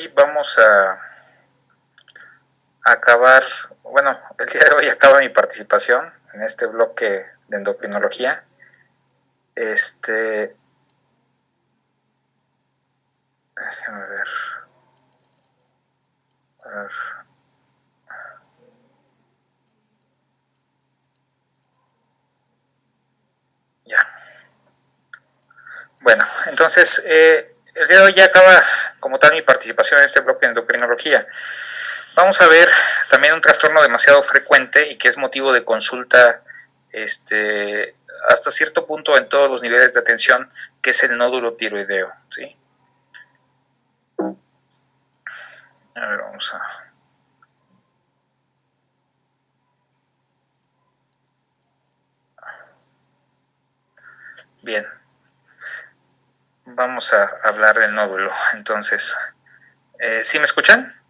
hoy vamos a acabar, bueno, el día de hoy acaba mi participación en este bloque de endocrinología. Déjame ver. Ya. Bueno, entonces, el día de hoy ya acaba como tal mi participación en este bloque de endocrinología. Vamos a ver también un trastorno demasiado frecuente y que es motivo de consulta hasta cierto punto en todos los niveles de atención, que es el nódulo tiroideo, ¿sí? A ver, vamos a... Bien. Vamos a hablar del nódulo. Entonces, ¿sí me escuchan?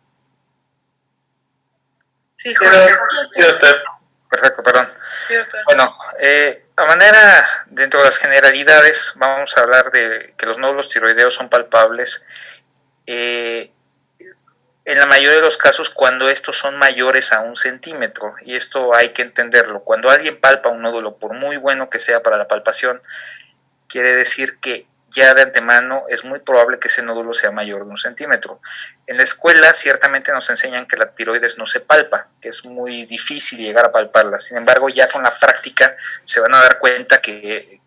Sí, correcto. Perfecto, perdón. Bueno, a manera, dentro de las generalidades, vamos a hablar de que los nódulos tiroideos son palpables en la mayoría de los casos cuando estos son mayores a 1 centímetro, y esto hay que entenderlo. Cuando alguien palpa un nódulo, por muy bueno que sea para la palpación, quiere decir que ya de antemano es muy probable que ese nódulo sea mayor de 1 centímetro. En la escuela ciertamente nos enseñan que la tiroides no se palpa, que es muy difícil llegar a palparla. Sin embargo, ya con la práctica se van a dar cuenta que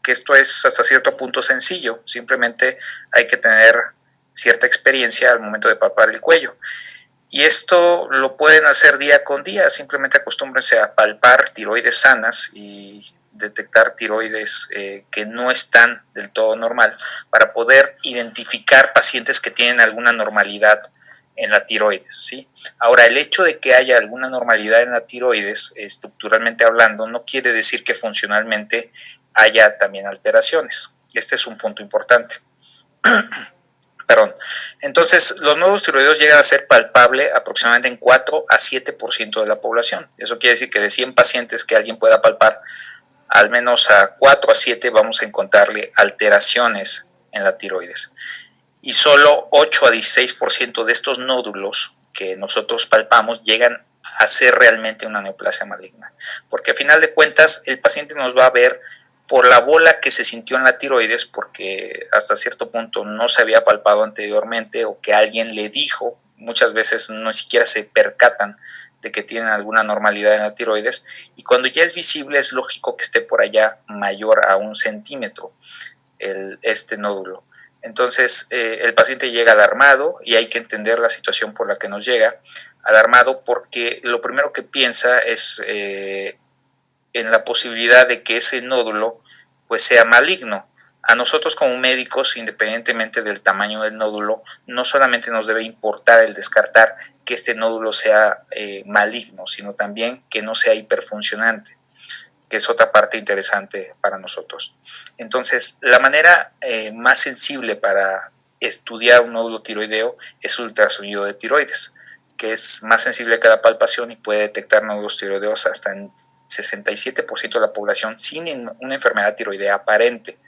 esto es hasta cierto punto sencillo. Simplemente hay que tener cierta experiencia al momento de palpar el cuello. Y esto lo pueden hacer día con día. Simplemente acostúmbrense a palpar tiroides sanas y detectar tiroides que no están del todo normal, para poder identificar pacientes que tienen alguna normalidad en la tiroides, ¿sí? Ahora, el hecho de que haya alguna normalidad en la tiroides, estructuralmente hablando, no quiere decir que funcionalmente haya también alteraciones. Este es un punto importante. Perdón. Entonces, los nódulos tiroideos llegan a ser palpable aproximadamente en 4 a 7% de la población. Eso quiere decir que de 100 pacientes que alguien pueda palpar, al menos a 4 a 7 vamos a encontrarle alteraciones en la tiroides. Y solo 8 a 16% de estos nódulos que nosotros palpamos llegan a ser realmente una neoplasia maligna. Porque a final de cuentas, el paciente nos va a ver por la bola que se sintió en la tiroides, porque hasta cierto punto no se había palpado anteriormente o que alguien le dijo. Muchas veces no siquiera se percatan de que tienen alguna normalidad en la tiroides, y cuando ya es visible es lógico que esté por allá mayor a 1 centímetro este nódulo. Entonces el paciente llega alarmado, y hay que entender la situación por la que nos llega alarmado, porque lo primero que piensa es en la posibilidad de que ese nódulo pues sea maligno. A nosotros como médicos, independientemente del tamaño del nódulo, no solamente nos debe importar el descartar que este nódulo sea maligno, sino también que no sea hiperfuncionante, que es otra parte interesante para nosotros. Entonces, la manera más sensible para estudiar un nódulo tiroideo es el ultrasonido de tiroides, que es más sensible que la palpación y puede detectar nódulos tiroideos hasta en 67% de la población sin una enfermedad tiroidea aparente.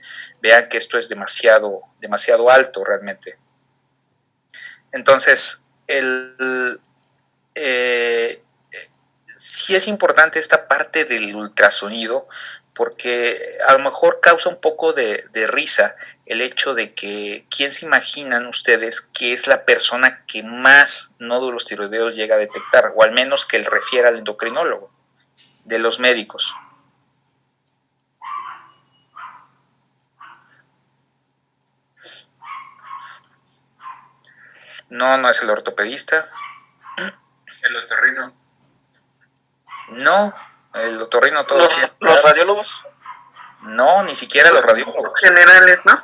Vean que esto es demasiado alto realmente. Entonces, sí es importante esta parte del ultrasonido, porque a lo mejor causa un poco de risa el hecho de que, ¿quién se imaginan ustedes que es la persona que más nódulos tiroideos llega a detectar? O al menos que él refiera al endocrinólogo, de los médicos. No es el ortopedista. El otorrino. No, el otorrino todo. ¿Los radiólogos? No, ni siquiera los radiólogos. Generales, ¿no?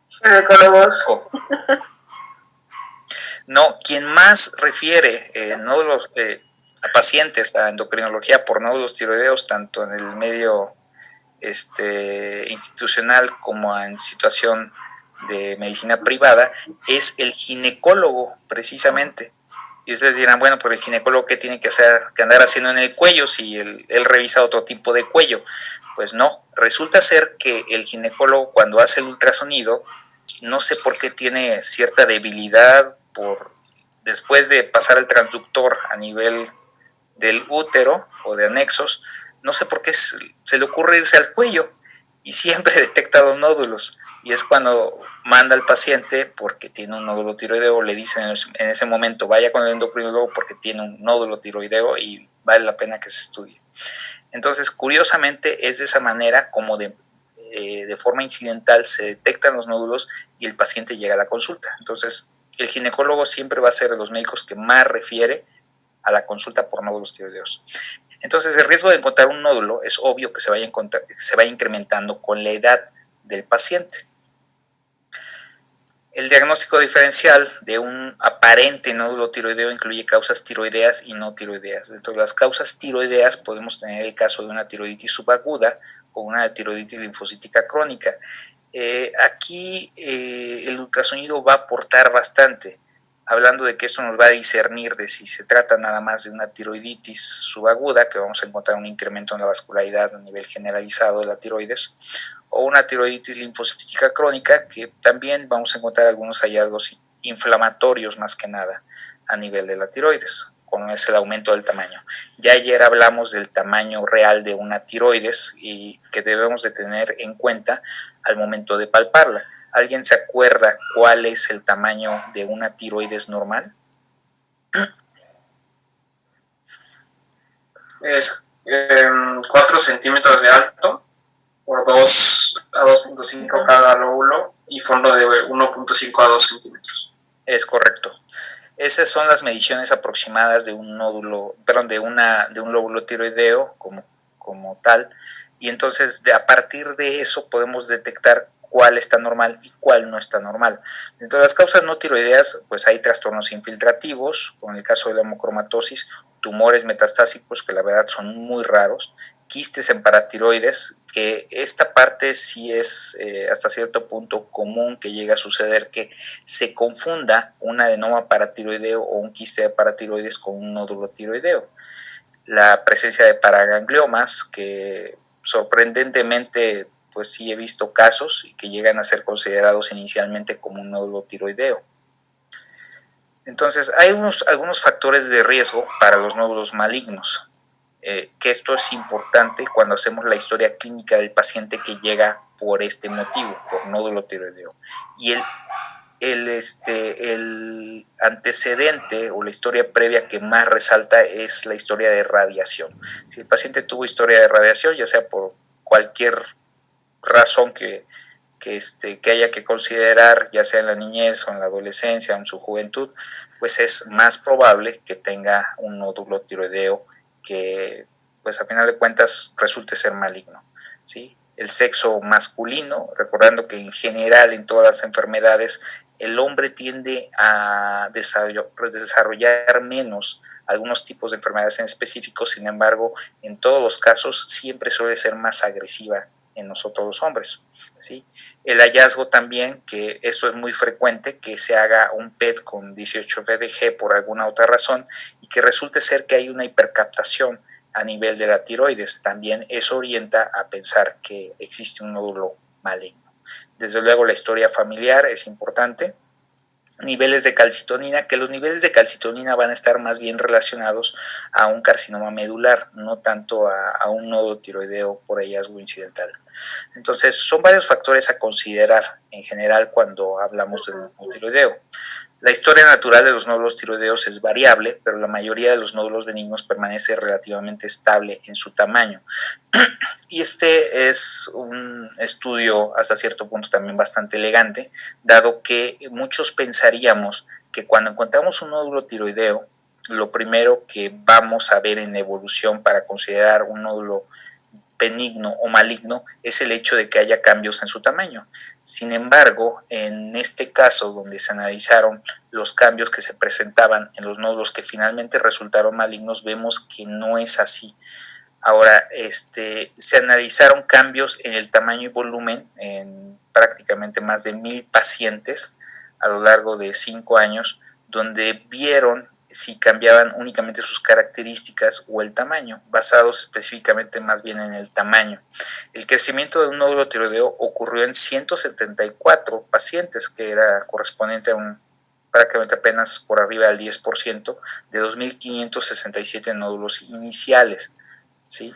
Ginecólogos. No, quien más refiere nódulos a pacientes a endocrinología por nódulos tiroideos, tanto en el medio institucional como en situación de medicina privada, es el ginecólogo, precisamente. Y ustedes dirán, bueno, pero el ginecólogo, ¿qué tiene que hacer, que andar haciendo en el cuello si él revisa otro tipo de cuello? Pues no, resulta ser que el ginecólogo, cuando hace el ultrasonido, no sé por qué tiene cierta debilidad después de pasar el transductor a nivel del útero o de anexos, no sé por qué se le ocurre irse al cuello y siempre detecta los nódulos. Y es cuando manda al paciente porque tiene un nódulo tiroideo, le dicen en ese momento vaya con el endocrinólogo porque tiene un nódulo tiroideo y vale la pena que se estudie. Entonces, curiosamente, es de esa manera como de forma incidental se detectan los nódulos y el paciente llega a la consulta. Entonces, el ginecólogo siempre va a ser de los médicos que más refiere a la consulta por nódulos tiroideos. Entonces, el riesgo de encontrar un nódulo es obvio que se vaya incrementando con la edad del paciente. El diagnóstico diferencial de un aparente nódulo tiroideo incluye causas tiroideas y no tiroideas. Dentro de las causas tiroideas podemos tener el caso de una tiroiditis subaguda o una tiroiditis linfocítica crónica. Aquí el ultrasonido va a aportar bastante, hablando de que esto nos va a discernir de si se trata nada más de una tiroiditis subaguda, que vamos a encontrar un incremento en la vascularidad a nivel generalizado de la tiroides, o una tiroiditis linfocítica crónica, que también vamos a encontrar algunos hallazgos inflamatorios más que nada a nivel de la tiroides, como es el aumento del tamaño. Ya ayer hablamos del tamaño real de una tiroides y que debemos de tener en cuenta al momento de palparla. ¿Alguien se acuerda cuál es el tamaño de una tiroides normal? Es 4 centímetros de alto por 2 a 2.5 cada lóbulo y fondo de 1.5 a 2 centímetros. Es correcto. Esas son las mediciones aproximadas de un nódulo, perdón, de un lóbulo tiroideo como tal. Y entonces a partir de eso podemos detectar cuál está normal y cuál no está normal. Dentro de las causas no tiroideas, pues hay trastornos infiltrativos, como en el caso de la hemocromatosis, tumores metastásicos, que la verdad son muy raros, quistes en paratiroides, que esta parte sí es hasta cierto punto común que llegue a suceder que se confunda un adenoma paratiroideo o un quiste de paratiroides con un nódulo tiroideo. La presencia de paragangliomas, que sorprendentemente pues sí he visto casos y que llegan a ser considerados inicialmente como un nódulo tiroideo. Entonces, hay algunos factores de riesgo para los nódulos malignos, que esto es importante cuando hacemos la historia clínica del paciente que llega por este motivo, por nódulo tiroideo. Y el antecedente o la historia previa que más resalta es la historia de radiación. Si el paciente tuvo historia de radiación, ya sea por cualquier razón que haya que considerar, ya sea en la niñez o en la adolescencia o en su juventud, pues es más probable que tenga un nódulo tiroideo que, pues a final de cuentas, resulte ser maligno, ¿sí? El sexo masculino, recordando que en general en todas las enfermedades el hombre tiende a desarrollar menos algunos tipos de enfermedades en específico, sin embargo, en todos los casos siempre suele ser más agresiva en nosotros los hombres, ¿sí? El hallazgo también, que esto es muy frecuente, que se haga un PET con 18-FDG por alguna otra razón y que resulte ser que hay una hipercaptación a nivel de la tiroides, también eso orienta a pensar que existe un nódulo maligno. Desde luego la historia familiar es importante. Niveles de calcitonina, que los niveles de calcitonina van a estar más bien relacionados a un carcinoma medular, no tanto a un nodo tiroideo por hallazgo incidental. Entonces, son varios factores a considerar en general cuando hablamos del nódulo tiroideo. La historia natural de los nódulos tiroideos es variable, pero la mayoría de los nódulos benignos permanece relativamente estable en su tamaño. Y este es un estudio hasta cierto punto también bastante elegante, dado que muchos pensaríamos que cuando encontramos un nódulo tiroideo, lo primero que vamos a ver en evolución para considerar un nódulo benigno o maligno es el hecho de que haya cambios en su tamaño. Sin embargo, en este caso donde se analizaron los cambios que se presentaban en los nódulos que finalmente resultaron malignos, vemos que no es así. Ahora, se analizaron cambios en el tamaño y volumen en prácticamente más de 1000 pacientes a lo largo de 5 años, donde vieron si cambiaban únicamente sus características o el tamaño, basados específicamente más bien en el tamaño. El crecimiento de un nódulo tiroideo ocurrió en 174 pacientes, que era correspondiente a prácticamente apenas por arriba del 10% de 2.567 nódulos iniciales, ¿sí?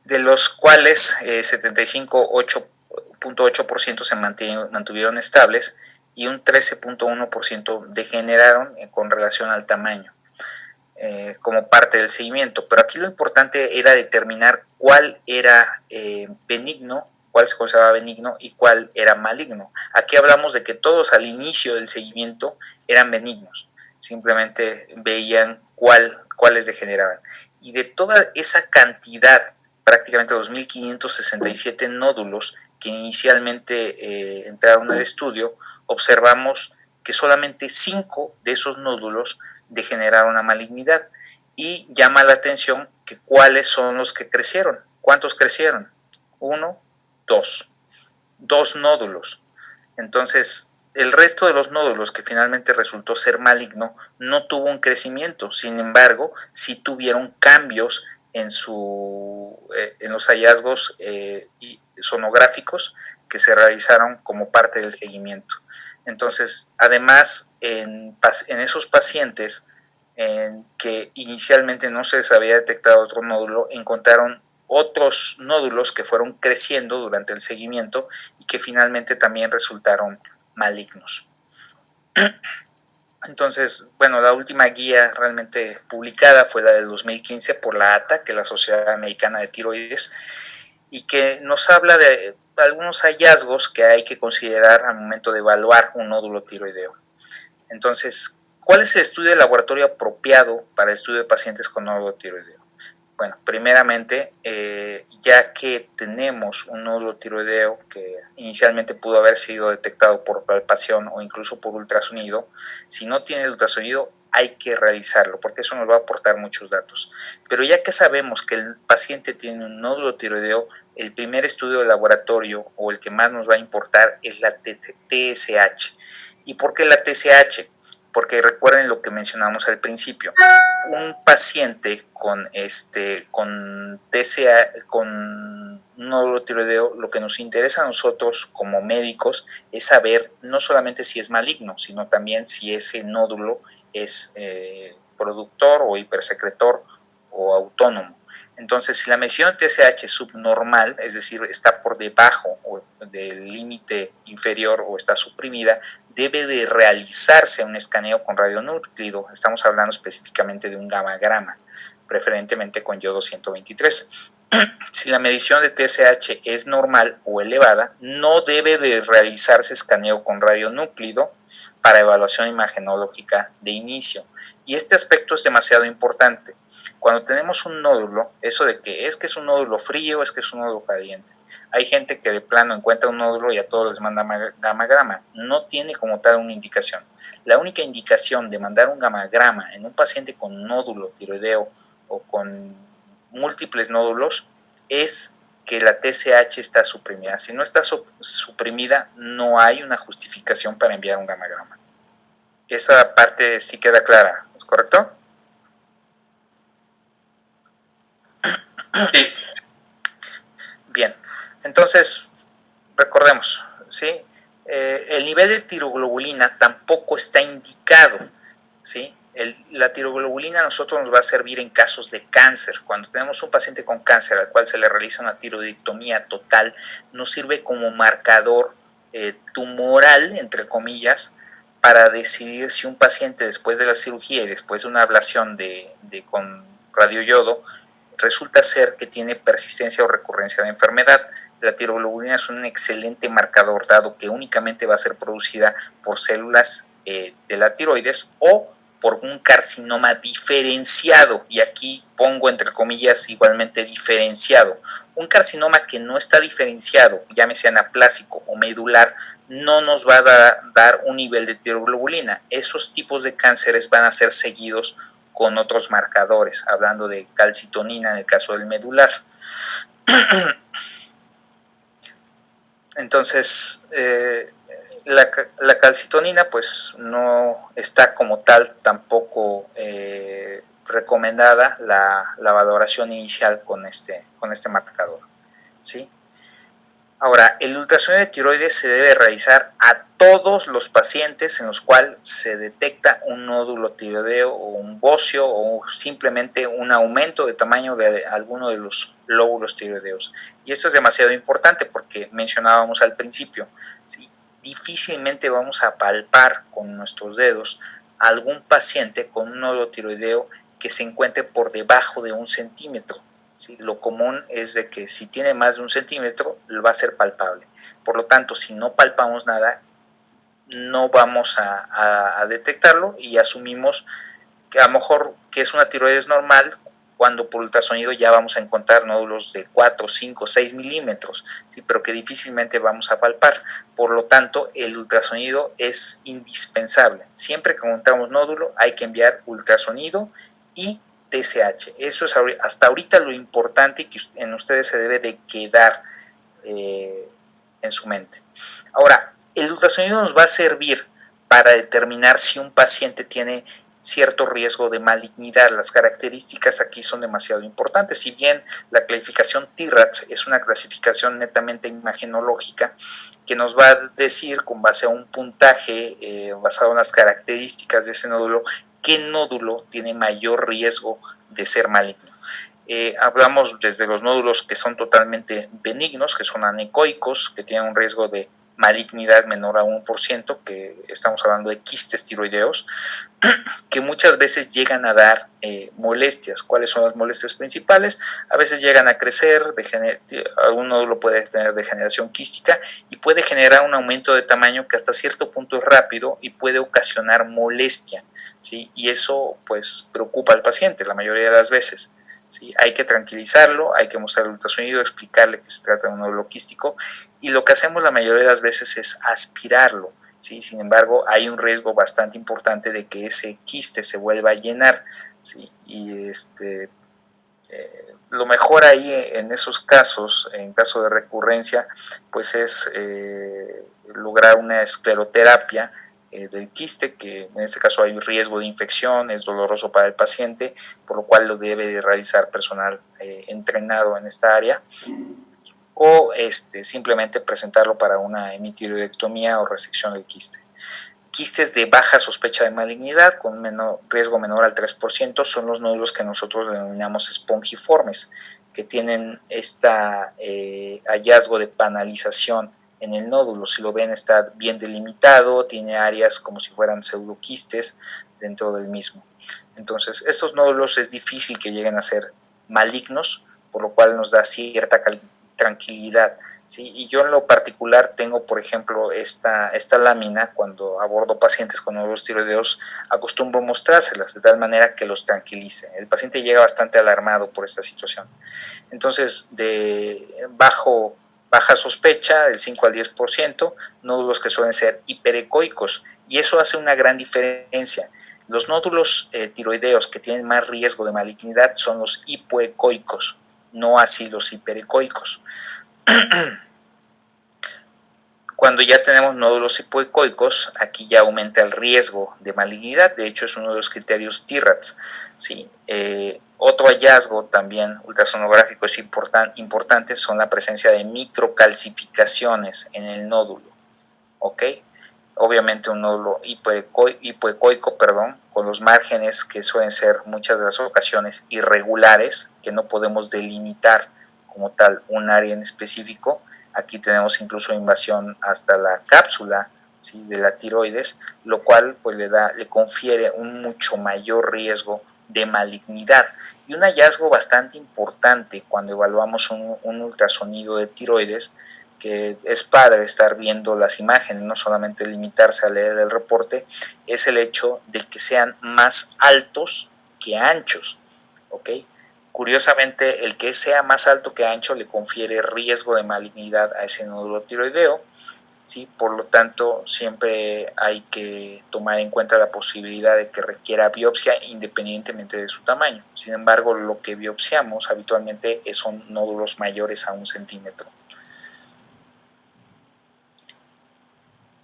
De los cuales 75,8% se mantuvieron estables y un 13,1% degeneraron con relación al tamaño como parte del seguimiento. Pero aquí lo importante era determinar cuál era benigno, cuál se consideraba benigno y cuál era maligno. Aquí hablamos de que todos al inicio del seguimiento eran benignos, simplemente veían cuáles degeneraban. Y de toda esa cantidad, prácticamente 2.567 nódulos que inicialmente entraron al estudio, observamos que solamente 5 de esos nódulos degeneraron a malignidad. Y llama la atención que cuáles son los que crecieron. ¿Cuántos crecieron? 1, 2. 2 nódulos. Entonces, el resto de los nódulos que finalmente resultó ser maligno no tuvo un crecimiento. Sin embargo, sí tuvieron cambios en los hallazgos sonográficos que se realizaron como parte del seguimiento. Entonces, además, en esos pacientes que inicialmente no se les había detectado otro nódulo, encontraron otros nódulos que fueron creciendo durante el seguimiento y que finalmente también resultaron malignos. Entonces, bueno, la última guía realmente publicada fue la del 2015 por la ATA, que es la Sociedad Americana de Tiroides, y que nos habla de algunos hallazgos que hay que considerar al momento de evaluar un nódulo tiroideo. Entonces, ¿cuál es el estudio de laboratorio apropiado para el estudio de pacientes con nódulo tiroideo? Bueno, primeramente, ya que tenemos un nódulo tiroideo que inicialmente pudo haber sido detectado por palpación o incluso por ultrasonido, si no tiene el ultrasonido hay que realizarlo porque eso nos va a aportar muchos datos. Pero ya que sabemos que el paciente tiene un nódulo tiroideo, el primer estudio de laboratorio o el que más nos va a importar es la TSH. ¿Y por qué la TSH? Porque recuerden lo que mencionamos al principio. Un paciente con TSH, con nódulo tiroideo, lo que nos interesa a nosotros como médicos es saber no solamente si es maligno, sino también si ese nódulo es productor o hipersecretor o autónomo. Entonces, si la medición de TSH es subnormal, es decir, está por debajo del límite inferior o está suprimida, debe de realizarse un escaneo con radionúclido. Estamos hablando específicamente de un gamagrama, preferentemente con yodo 123. Si la medición de TSH es normal o elevada, no debe de realizarse escaneo con radionúclido para evaluación imagenológica de inicio. Y este aspecto es demasiado importante. Cuando tenemos un nódulo, eso de que es un nódulo frío, es que es un nódulo caliente. Hay gente que de plano encuentra un nódulo y a todos les manda gamagrama. No tiene como tal una indicación. La única indicación de mandar un gamagrama en un paciente con nódulo tiroideo o con múltiples nódulos es que la TSH está suprimida. Si no está suprimida, no hay una justificación para enviar un gamagrama. Esa parte sí queda clara, ¿es correcto? Sí. Bien, entonces recordemos, ¿sí? El nivel de tiroglobulina tampoco está indicado, ¿sí? La tiroglobulina a nosotros nos va a servir en casos de cáncer. Cuando tenemos un paciente con cáncer al cual se le realiza una tiroidectomía total, nos sirve como marcador tumoral, entre comillas, para decidir si un paciente después de la cirugía y después de una ablación con radioyodo resulta ser que tiene persistencia o recurrencia de enfermedad. La tiroglobulina es un excelente marcador, dado que únicamente va a ser producida por células de la tiroides o por un carcinoma diferenciado, y aquí pongo entre comillas igualmente diferenciado. Un carcinoma que no está diferenciado, llámese anaplásico o medular, no nos va a dar un nivel de tiroglobulina. Esos tipos de cánceres van a ser seguidos con otros marcadores, hablando de calcitonina en el caso del medular. Entonces, la calcitonina pues no está como tal tampoco recomendada la valoración inicial con este marcador, ¿sí? Ahora, el ultrasonido de tiroides se debe realizar a todos los pacientes en los cuales se detecta un nódulo tiroideo o un bocio o simplemente un aumento de tamaño de alguno de los lóbulos tiroideos. Y esto es demasiado importante porque mencionábamos al principio, ¿sí? Difícilmente vamos a palpar con nuestros dedos a algún paciente con un nódulo tiroideo que se encuentre por debajo de 1 centímetro. ¿Sí? Lo común es de que si tiene más de 1 centímetro va a ser palpable. Por lo tanto, si no palpamos nada, no vamos a detectarlo y asumimos que a lo mejor que es una tiroides normal, cuando por ultrasonido ya vamos a encontrar nódulos de 4, 5, 6 milímetros, ¿sí? Pero que difícilmente vamos a palpar. Por lo tanto, el ultrasonido es indispensable. Siempre que encontramos nódulo hay que enviar ultrasonido y TSH. Eso es hasta ahorita lo importante que en ustedes se debe de quedar en su mente. Ahora, el ultrasonido nos va a servir para determinar si un paciente tiene cierto riesgo de malignidad. Las características aquí son demasiado importantes. Si bien la clasificación TIRATS es una clasificación netamente imagenológica que nos va a decir con base a un puntaje basado en las características de ese nódulo, qué nódulo tiene mayor riesgo de ser maligno. Hablamos desde los nódulos que son totalmente benignos, que son anecoicos, que tienen un riesgo de malignidad menor a 1%, que estamos hablando de quistes tiroideos, que muchas veces llegan a dar molestias. ¿Cuáles son las molestias principales? A veces llegan a crecer, algún nódulo puede tener degeneración quística y puede generar un aumento de tamaño que hasta cierto punto es rápido y puede ocasionar molestia, ¿sí? Y eso pues preocupa al paciente la mayoría de las veces. ¿Sí? Hay que tranquilizarlo, hay que mostrar el ultrasonido, explicarle que se trata de un nódulo quístico y lo que hacemos la mayoría de las veces es aspirarlo. ¿Sí? Sin embargo, hay un riesgo bastante importante de que ese quiste se vuelva a llenar. ¿Sí? Y lo mejor ahí en esos casos, en caso de recurrencia, pues es lograr una escleroterapia del quiste, que en este caso hay riesgo de infección, es doloroso para el paciente, por lo cual lo debe de realizar personal entrenado en esta área, o simplemente presentarlo para una hemitiroidectomía o resección del quiste. Quistes de baja sospecha de malignidad con riesgo menor al 3% son los nódulos que nosotros denominamos espongiformes, que tienen hallazgo de panalización en el nódulo. Si lo ven, está bien delimitado, tiene áreas como si fueran pseudoquistes dentro del mismo. Entonces, estos nódulos es difícil que lleguen a ser malignos, por lo cual nos da cierta tranquilidad. ¿Sí? Y yo en lo particular tengo, por ejemplo, esta lámina, cuando abordo pacientes con nódulos tiroideos, acostumbro mostrárselas de tal manera que los tranquilice. El paciente llega bastante alarmado por esta situación. Entonces, de baja sospecha, del 5 al 10%, nódulos que suelen ser hiperecoicos, y eso hace una gran diferencia. Los nódulos tiroideos que tienen más riesgo de malignidad son los hipoecoicos, no así los hiperecoicos. Cuando ya tenemos nódulos hipoecoicos, aquí ya aumenta el riesgo de malignidad. De hecho, es uno de los criterios TIRATS. ¿Sí? Otro hallazgo también ultrasonográfico es importante, son la presencia de microcalcificaciones en el nódulo. ¿Ok? Obviamente un nódulo hipoecoico, con los márgenes que suelen ser muchas de las ocasiones irregulares, que no podemos delimitar como tal un área en específico. Aquí tenemos incluso invasión hasta la cápsula, ¿sí? De la tiroides, lo cual pues le confiere un mucho mayor riesgo de malignidad. Y un hallazgo bastante importante cuando evaluamos un ultrasonido de tiroides, que es padre estar viendo las imágenes, no solamente limitarse a leer el reporte, es el hecho de que sean más altos que anchos, ¿ok? Curiosamente, el que sea más alto que ancho le confiere riesgo de malignidad a ese nódulo tiroideo, ¿sí? Por lo tanto, siempre hay que tomar en cuenta la posibilidad de que requiera biopsia independientemente de su tamaño. Sin embargo, lo que biopsiamos habitualmente son nódulos mayores a 1 centímetro.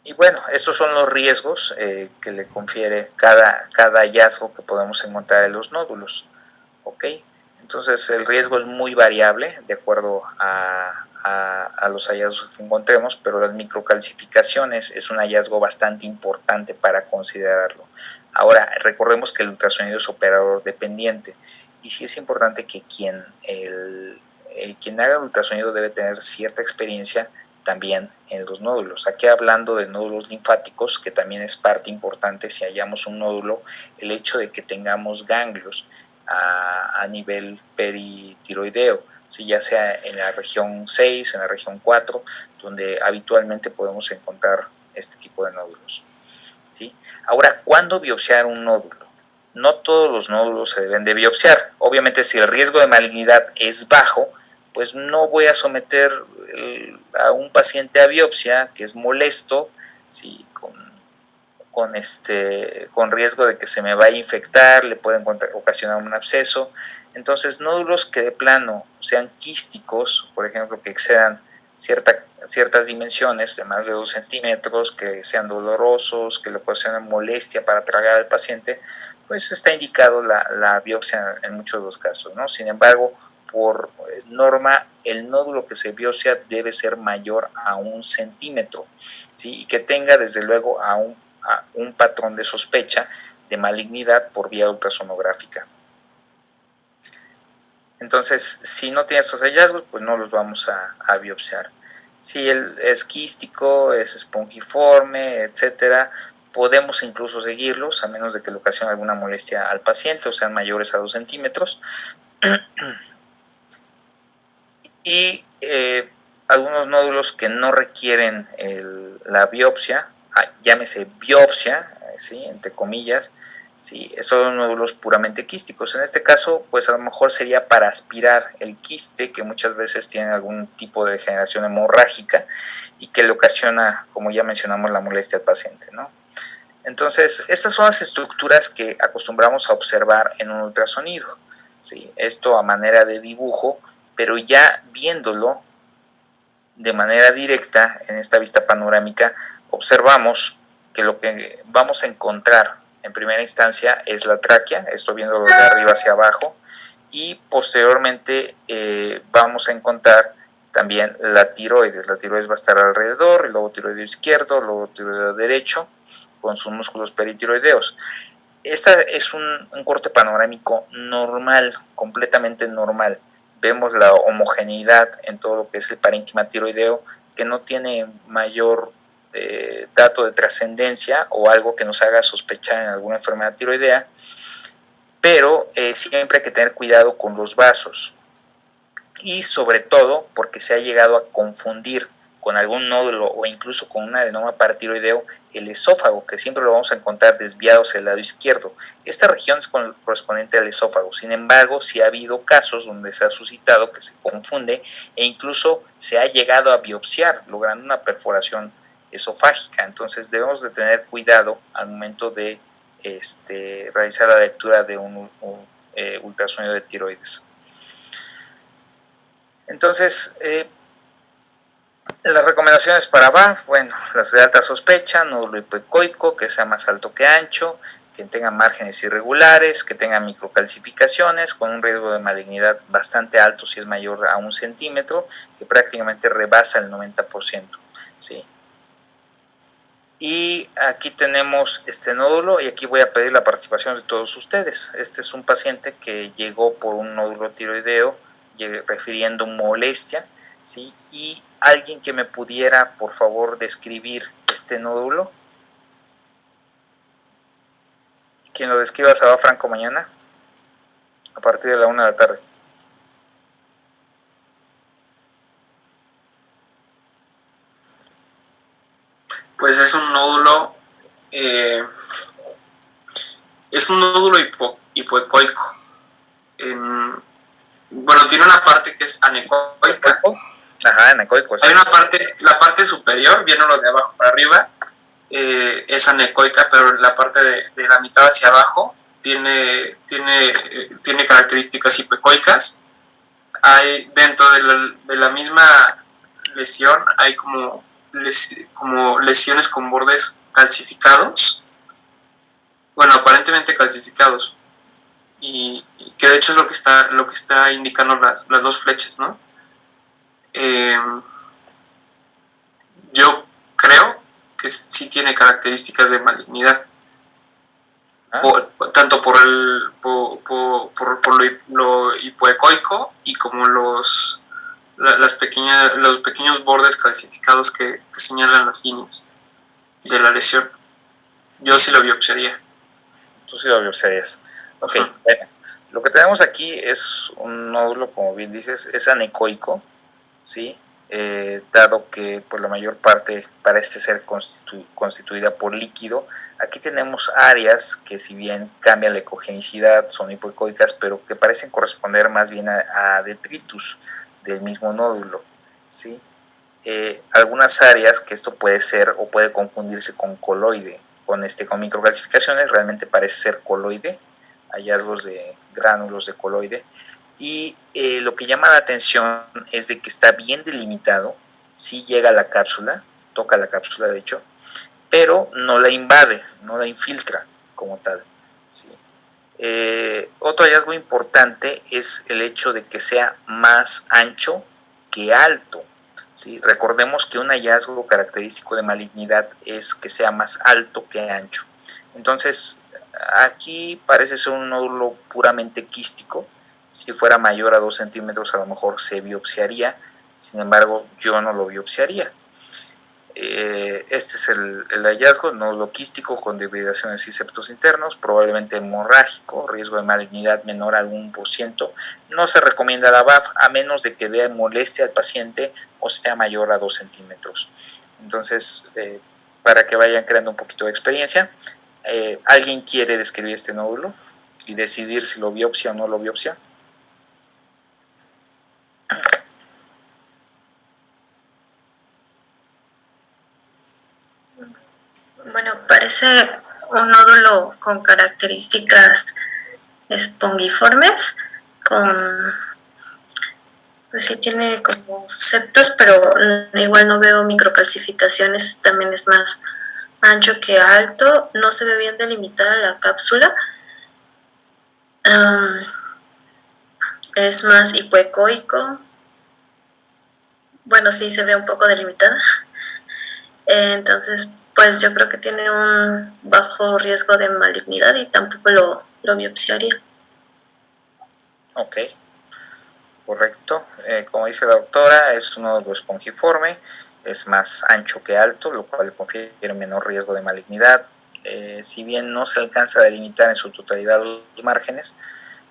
Y bueno, estos son los riesgos que le confiere cada hallazgo que podemos encontrar en los nódulos. ¿Ok? Entonces el riesgo es muy variable de acuerdo a los hallazgos que encontremos, pero las microcalcificaciones es un hallazgo bastante importante para considerarlo. Ahora, recordemos que el ultrasonido es operador dependiente y sí es importante que quien haga el ultrasonido debe tener cierta experiencia también en los nódulos. Aquí hablando de nódulos linfáticos, que también es parte importante si hallamos un nódulo, el hecho de que tengamos ganglios a nivel peritiroideo, si ya sea en la región 6, en la región 4, donde habitualmente podemos encontrar este tipo de nódulos. ¿Sí? Ahora, ¿cuándo biopsiar un nódulo? No todos los nódulos se deben de biopsiar. Obviamente, si el riesgo de malignidad es bajo, pues no voy a someter a un paciente a biopsia, que es molesto, ¿sí? con riesgo de que se me vaya a infectar, le pueden ocasionar un absceso. Entonces, nódulos que de plano sean quísticos, por ejemplo, que excedan ciertas dimensiones de más de 2 centímetros, que sean dolorosos, que le ocasionen molestia para tragar al paciente, pues está indicado la biopsia en muchos de los casos, ¿no? Sin embargo, por norma, el nódulo que se biopsia debe ser mayor a 1 centímetro, ¿sí? Y que tenga desde luego a un patrón de sospecha de malignidad por vía ultrasonográfica. Entonces, si no tiene estos hallazgos, pues no los vamos a biopsiar. Si es quístico, es espongiforme, etcétera, podemos incluso seguirlos, a menos de que le ocasione alguna molestia al paciente, o sean mayores a 2 centímetros. Y algunos nódulos que no requieren la biopsia, llámese biopsia, ¿sí? Entre comillas, ¿sí? Son nódulos puramente quísticos. En este caso, pues a lo mejor sería para aspirar el quiste, que muchas veces tiene algún tipo de degeneración hemorrágica y que le ocasiona, como ya mencionamos, la molestia al paciente, ¿no? Entonces, estas son las estructuras que acostumbramos a observar en un ultrasonido, ¿sí? Esto a manera de dibujo, pero ya viéndolo de manera directa en esta vista panorámica, observamos que lo que vamos a encontrar en primera instancia es la tráquea, esto viéndolo de arriba hacia abajo, y posteriormente vamos a encontrar también la tiroides. La tiroides va a estar alrededor, el lobo tiroideo izquierdo, el lobo tiroideo derecho, con sus músculos peritiroideos. Esta es un corte panorámico normal, completamente normal. Vemos la homogeneidad en todo lo que es el parénquima tiroideo, que no tiene mayor dato de trascendencia o algo que nos haga sospechar en alguna enfermedad tiroidea, pero siempre hay que tener cuidado con los vasos y sobre todo porque se ha llegado a confundir con algún nódulo o incluso con un adenoma paratiroideo el esófago, que siempre lo vamos a encontrar desviado hacia el lado izquierdo. Esta región es correspondiente al esófago. Sin embargo, sí ha habido casos donde se ha suscitado que se confunde e incluso se ha llegado a biopsiar, logrando una perforación esofágica. Entonces debemos de tener cuidado al momento de realizar la lectura de un ultrasonido de tiroides. Entonces, las recomendaciones para VA, bueno, las de alta sospecha, nódulo hipoecoico, que sea más alto que ancho, que tenga márgenes irregulares, que tenga microcalcificaciones, con un riesgo de malignidad bastante alto si es mayor a 1 centímetro, que prácticamente rebasa el 90%, ¿sí? Y aquí tenemos este nódulo y aquí voy a pedir la participación de todos ustedes. Este es un paciente que llegó por un nódulo tiroideo refiriendo molestia, ¿sí? Y alguien que me pudiera, por favor, describir este nódulo. Quien lo describa se va franco mañana, a partir de la 1 de la tarde. Pues es un nódulo hipoecoico. Bueno, tiene una parte que es anecoica. Ajá, anecoico. Sí. Hay una parte, la parte superior, viéndolo de abajo para arriba, es anecoica, pero la parte de la mitad hacia abajo tiene características hipoecoicas. Hay dentro de la misma lesión hay como como lesiones con bordes calcificados, bueno, aparentemente calcificados, y que de hecho es lo que está indicando las dos flechas, ¿no? Yo creo que sí tiene características de malignidad, tanto por lo hipoecoico y como los pequeños bordes calcificados que señalan las líneas de la lesión. Yo sí lo biopsiaría. Tú sí lo biopsiarías. Ok, bueno, lo que tenemos aquí es un nódulo, como bien dices, es anecoico, ¿sí? Dado que pues, la mayor parte parece ser constituida por líquido. Aquí tenemos áreas que, si bien cambian la ecogenicidad, son hipoecoicas, pero que parecen corresponder más bien a detritus del mismo nódulo, ¿sí? Algunas áreas que esto puede ser o puede confundirse con coloide, con microcalcificaciones, realmente parece ser coloide, hallazgos de gránulos de coloide. Y lo que llama la atención es de que está bien delimitado, sí llega a la cápsula, toca la cápsula de hecho, pero no la invade, no la infiltra como tal, ¿sí? Otro hallazgo importante es el hecho de que sea más ancho que alto, ¿sí? Recordemos que un hallazgo característico de malignidad es que sea más alto que ancho. Entonces, aquí parece ser un nódulo puramente quístico. Si fuera mayor a 2 centímetros, a lo mejor se biopsiaría. Sin embargo, yo no lo biopsiaría. Este es el hallazgo, nódulo quístico con debridaciones y septos internos, probablemente hemorrágico, riesgo de malignidad menor al 1%. No se recomienda la BAF a menos de que dé molestia al paciente o sea mayor a 2 centímetros. Entonces, para que vayan creando un poquito de experiencia, ¿alguien quiere describir este nódulo y decidir si lo biopsia o no lo biopsia? Bueno, parece un nódulo con características espongiformes, pues sí tiene como septos, pero igual no veo microcalcificaciones, también es más ancho que alto, no se ve bien delimitada la cápsula, es más hipoecoico, bueno, sí se ve un poco delimitada, entonces pues yo creo que tiene un bajo riesgo de malignidad y tampoco lo biopsiaría. Ok, correcto. Como dice la doctora, es un nódulo espongiforme, es más ancho que alto, lo cual confiere menor riesgo de malignidad. Si bien no se alcanza a delimitar en su totalidad los márgenes,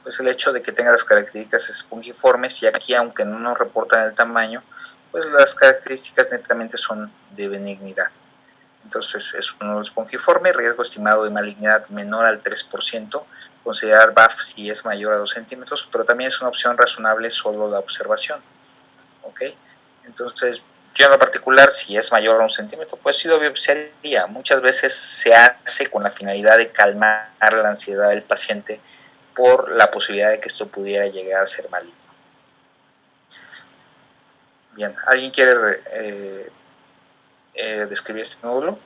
pues el hecho de que tenga las características espongiformes, y aquí aunque no nos reportan el tamaño, pues las características netamente son de benignidad. Entonces es un nódulo espongiforme, riesgo estimado de malignidad menor al 3%, considerar BAF si es mayor a 2 centímetros, pero también es una opción razonable solo la observación. ¿Ok? Entonces, yo en lo particular, si es mayor a 1 centímetro, pues sí lo biopsiaría. Muchas veces se hace con la finalidad de calmar la ansiedad del paciente por la posibilidad de que esto pudiera llegar a ser maligno. Bien, ¿alguien quiere describir este nódulo?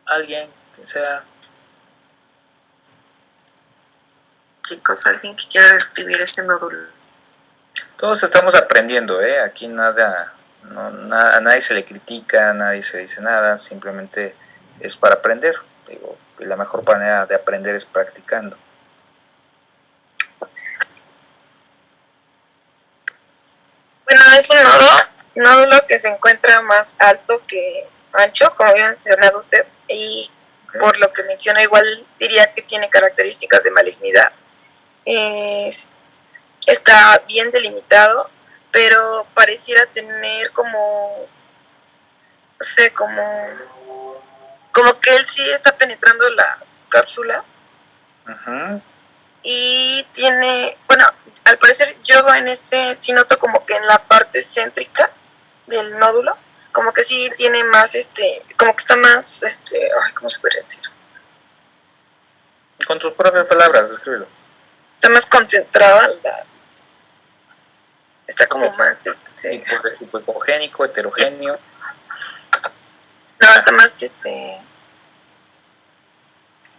Alguien que sea. Chicos, alguien que quiera describir este nódulo. Todos estamos aprendiendo, aquí nada, a nadie se le critica, a nadie se dice nada, simplemente es para aprender. Digo, y la mejor manera de aprender es practicando. Bueno, es un nódulo que se encuentra más alto que ancho, como había mencionado usted, y por lo que menciona, igual diría que tiene características de malignidad. Está bien delimitado, pero pareciera tener como, no sé, como que él sí está penetrando la cápsula. Uh-huh. Y tiene, bueno, al parecer yo en este sí noto como que en la parte céntrica del nódulo, como que sí tiene más, como que está más, ¿cómo se puede decir? Con tus propias palabras, escríbelo. Está más concentrada, está como más, Hipocogénico, heterogéneo. No, está más,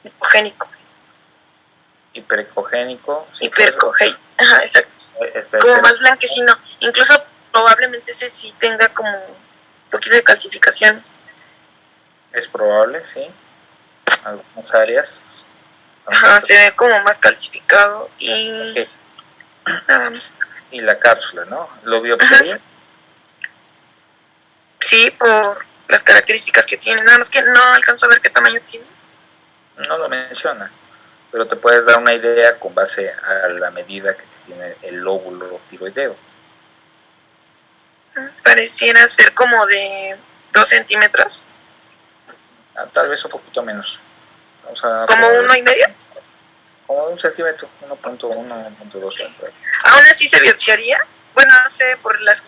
hipogénico. Hiperecogénico. Sí, Hipercogénico, ajá, exacto. Como más blanquecino. Incluso probablemente ese sí tenga como un poquito de calcificaciones. Es probable, sí. Algunas áreas. Ajá, se ve como más calcificado y okay. Nada más. Y la cápsula, ¿no? ¿Lo biopsiaría? Sí, por las características que tiene. Nada más que no alcanzo a ver qué tamaño tiene. No lo menciona, pero te puedes dar una idea con base a la medida que tiene el lóbulo tiroideo. Pareciera ser como de 2 centímetros. Tal vez un poquito menos. Vamos a ¿Como 1,5? Como 1 centímetro, 1.1, 1.2. ¿Aún así se biopsiaría? Bueno, no sé, por las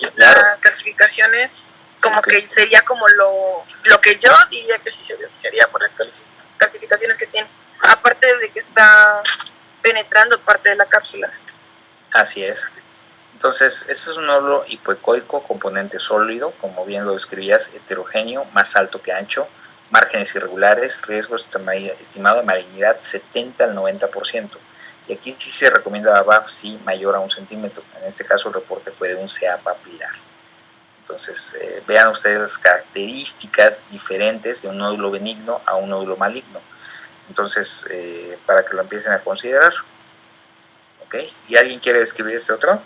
calcificaciones, como que sería como lo que yo diría que sí se biopsiaría por las calcificaciones que tiene. Aparte de que está penetrando parte de la cápsula. Así es. Entonces, este es un nódulo hipoecoico, componente sólido, como bien lo describías, heterogéneo, más alto que ancho, márgenes irregulares, riesgo estimado de malignidad 70 al 90%. Y aquí sí se recomienda la BAF-C mayor a 1 centímetro. En este caso el reporte fue de un CA papilar. Entonces, vean ustedes las características diferentes de un nódulo benigno a un nódulo maligno. Entonces, para que lo empiecen a considerar. ¿Ok? ¿Y alguien quiere describir este otro?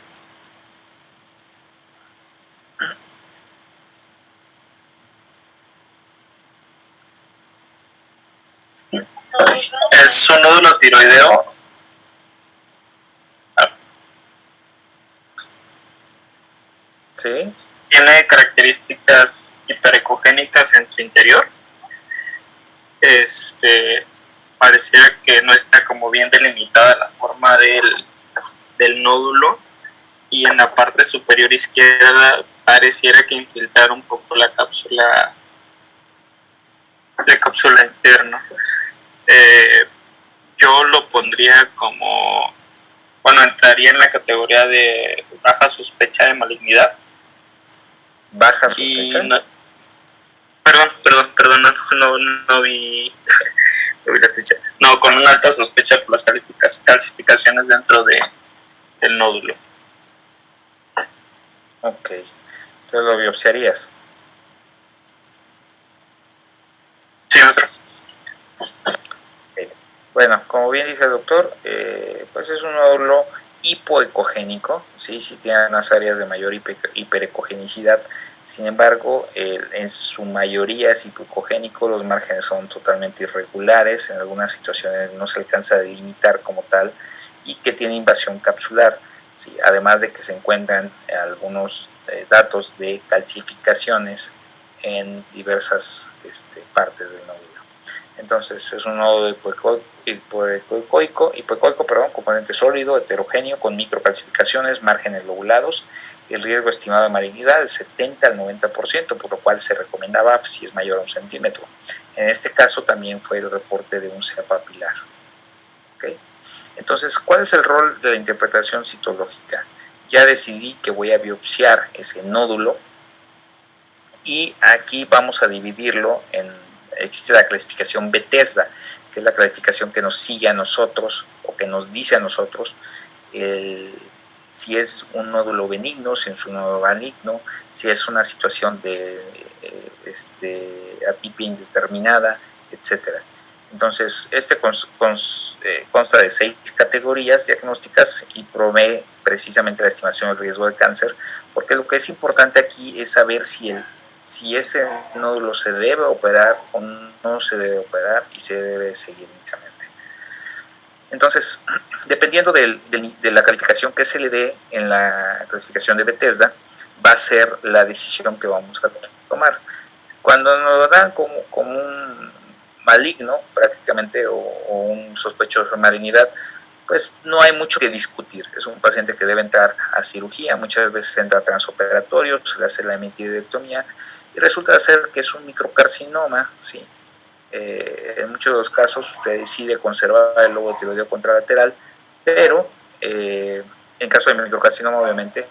Es un nódulo tiroideo. Sí. Tiene características hiperecogénicas en su interior. Pareciera que no está como bien delimitada la forma del nódulo, y en la parte superior izquierda pareciera que infiltrara un poco la cápsula interna. Yo lo pondría como, bueno, entraría en la categoría de baja sospecha de malignidad. ¿Baja sospecha? Perdón, no vi la fecha. No, con una alta sospecha por las calcificaciones dentro del nódulo. Ok, entonces lo biopsiarías. Sí, maestro. Bueno, como bien dice el doctor, pues es un nódulo hipoecogénico, ¿sí? Sí tiene unas áreas de mayor hiperecogenicidad. Sin embargo, en su mayoría es hipoecogénico, los márgenes son totalmente irregulares, en algunas situaciones no se alcanza a delimitar como tal, y que tiene invasión capsular, ¿sí? Además de que se encuentran algunos datos de calcificaciones en diversas partes del nódulo. Entonces es un nódulo hipoecoico, componente sólido, heterogéneo, con microcalcificaciones, márgenes lobulados. El riesgo estimado de malignidad es 70 al 90%, por lo cual se recomienda BAF si es mayor a 1 centímetro. En este caso también fue el reporte de un CA papilar. ¿Okay? Entonces, ¿cuál es el rol de la interpretación citológica? Ya decidí que voy a biopsiar ese nódulo y aquí vamos a dividirlo existe la clasificación Bethesda, que es la clasificación que nos sigue a nosotros o que nos dice a nosotros si es un nódulo benigno, si es un nódulo maligno, si es una situación de atipia indeterminada, etc. Entonces, consta de 6 categorías diagnósticas y provee precisamente la estimación del riesgo de cáncer, porque lo que es importante aquí es saber si ese nódulo se debe operar o no se debe operar y se debe seguir únicamente. Entonces, dependiendo de la calificación que se le dé en la clasificación de Bethesda, va a ser la decisión que vamos a tomar. Cuando nos lo dan como un maligno, prácticamente, o un sospechoso de malignidad, pues no hay mucho que discutir. Es un paciente que debe entrar a cirugía, muchas veces entra a transoperatorio, se le hace la hemitiroidectomía y resulta ser que es un microcarcinoma, ¿sí? En muchos de los casos se decide conservar el lobo tiroideo contralateral, pero en caso de microcarcinoma obviamente,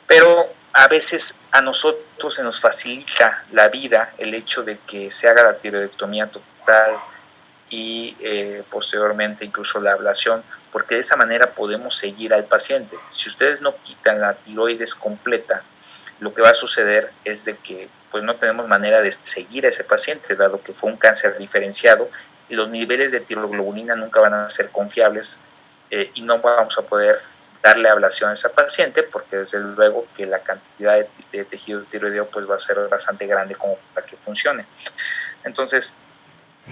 pero a veces a nosotros se nos facilita la vida el hecho de que se haga la tiroidectomía total y posteriormente incluso la ablación, porque de esa manera podemos seguir al paciente. Si ustedes no quitan la tiroides completa, lo que va a suceder es de que pues no tenemos manera de seguir a ese paciente, dado que fue un cáncer diferenciado y los niveles de tiroglobulina nunca van a ser confiables y no vamos a poder darle ablación a ese paciente porque desde luego que la cantidad de tejido tiroideo pues va a ser bastante grande como para que funcione. Entonces,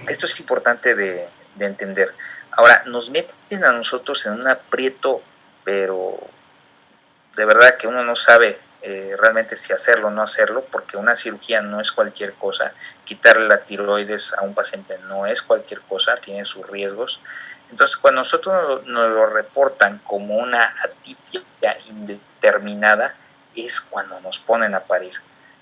esto es importante de entender. Ahora, nos meten a nosotros en un aprieto, pero de verdad que uno no sabe realmente si hacerlo o no hacerlo, porque una cirugía no es cualquier cosa. Quitarle la tiroides a un paciente no es cualquier cosa, tiene sus riesgos. Entonces, cuando nosotros nos lo reportan como una atipia indeterminada, es cuando nos ponen a parir,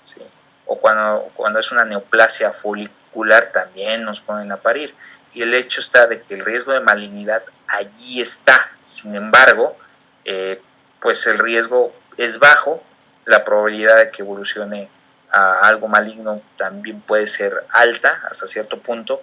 ¿sí? O cuando es una neoplasia folicular, también nos ponen a parir. Y el hecho está de que el riesgo de malignidad allí está. Sin embargo, pues el riesgo es bajo, la probabilidad de que evolucione a algo maligno también puede ser alta hasta cierto punto.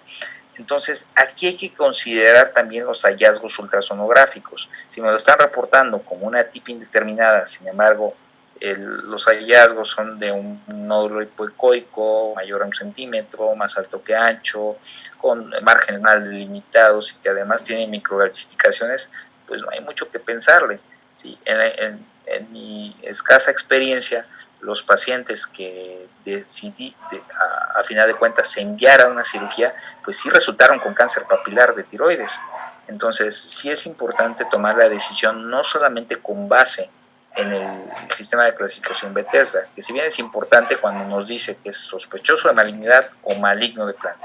Entonces, aquí hay que considerar también los hallazgos ultrasonográficos. Si me lo están reportando como una atipia indeterminada, sin embargo, los hallazgos son de un nódulo hipoecoico mayor a 1 centímetro, más alto que ancho, con márgenes mal delimitados y que además tiene microcalcificaciones, pues no hay mucho que pensarle. Sí, en mi escasa experiencia, los pacientes que decidí a final de cuentas se enviar a una cirugía, pues sí resultaron con cáncer papilar de tiroides. Entonces sí es importante tomar la decisión no solamente con base en el sistema de clasificación Bethesda, que si bien es importante cuando nos dice que es sospechoso de malignidad o maligno de plano.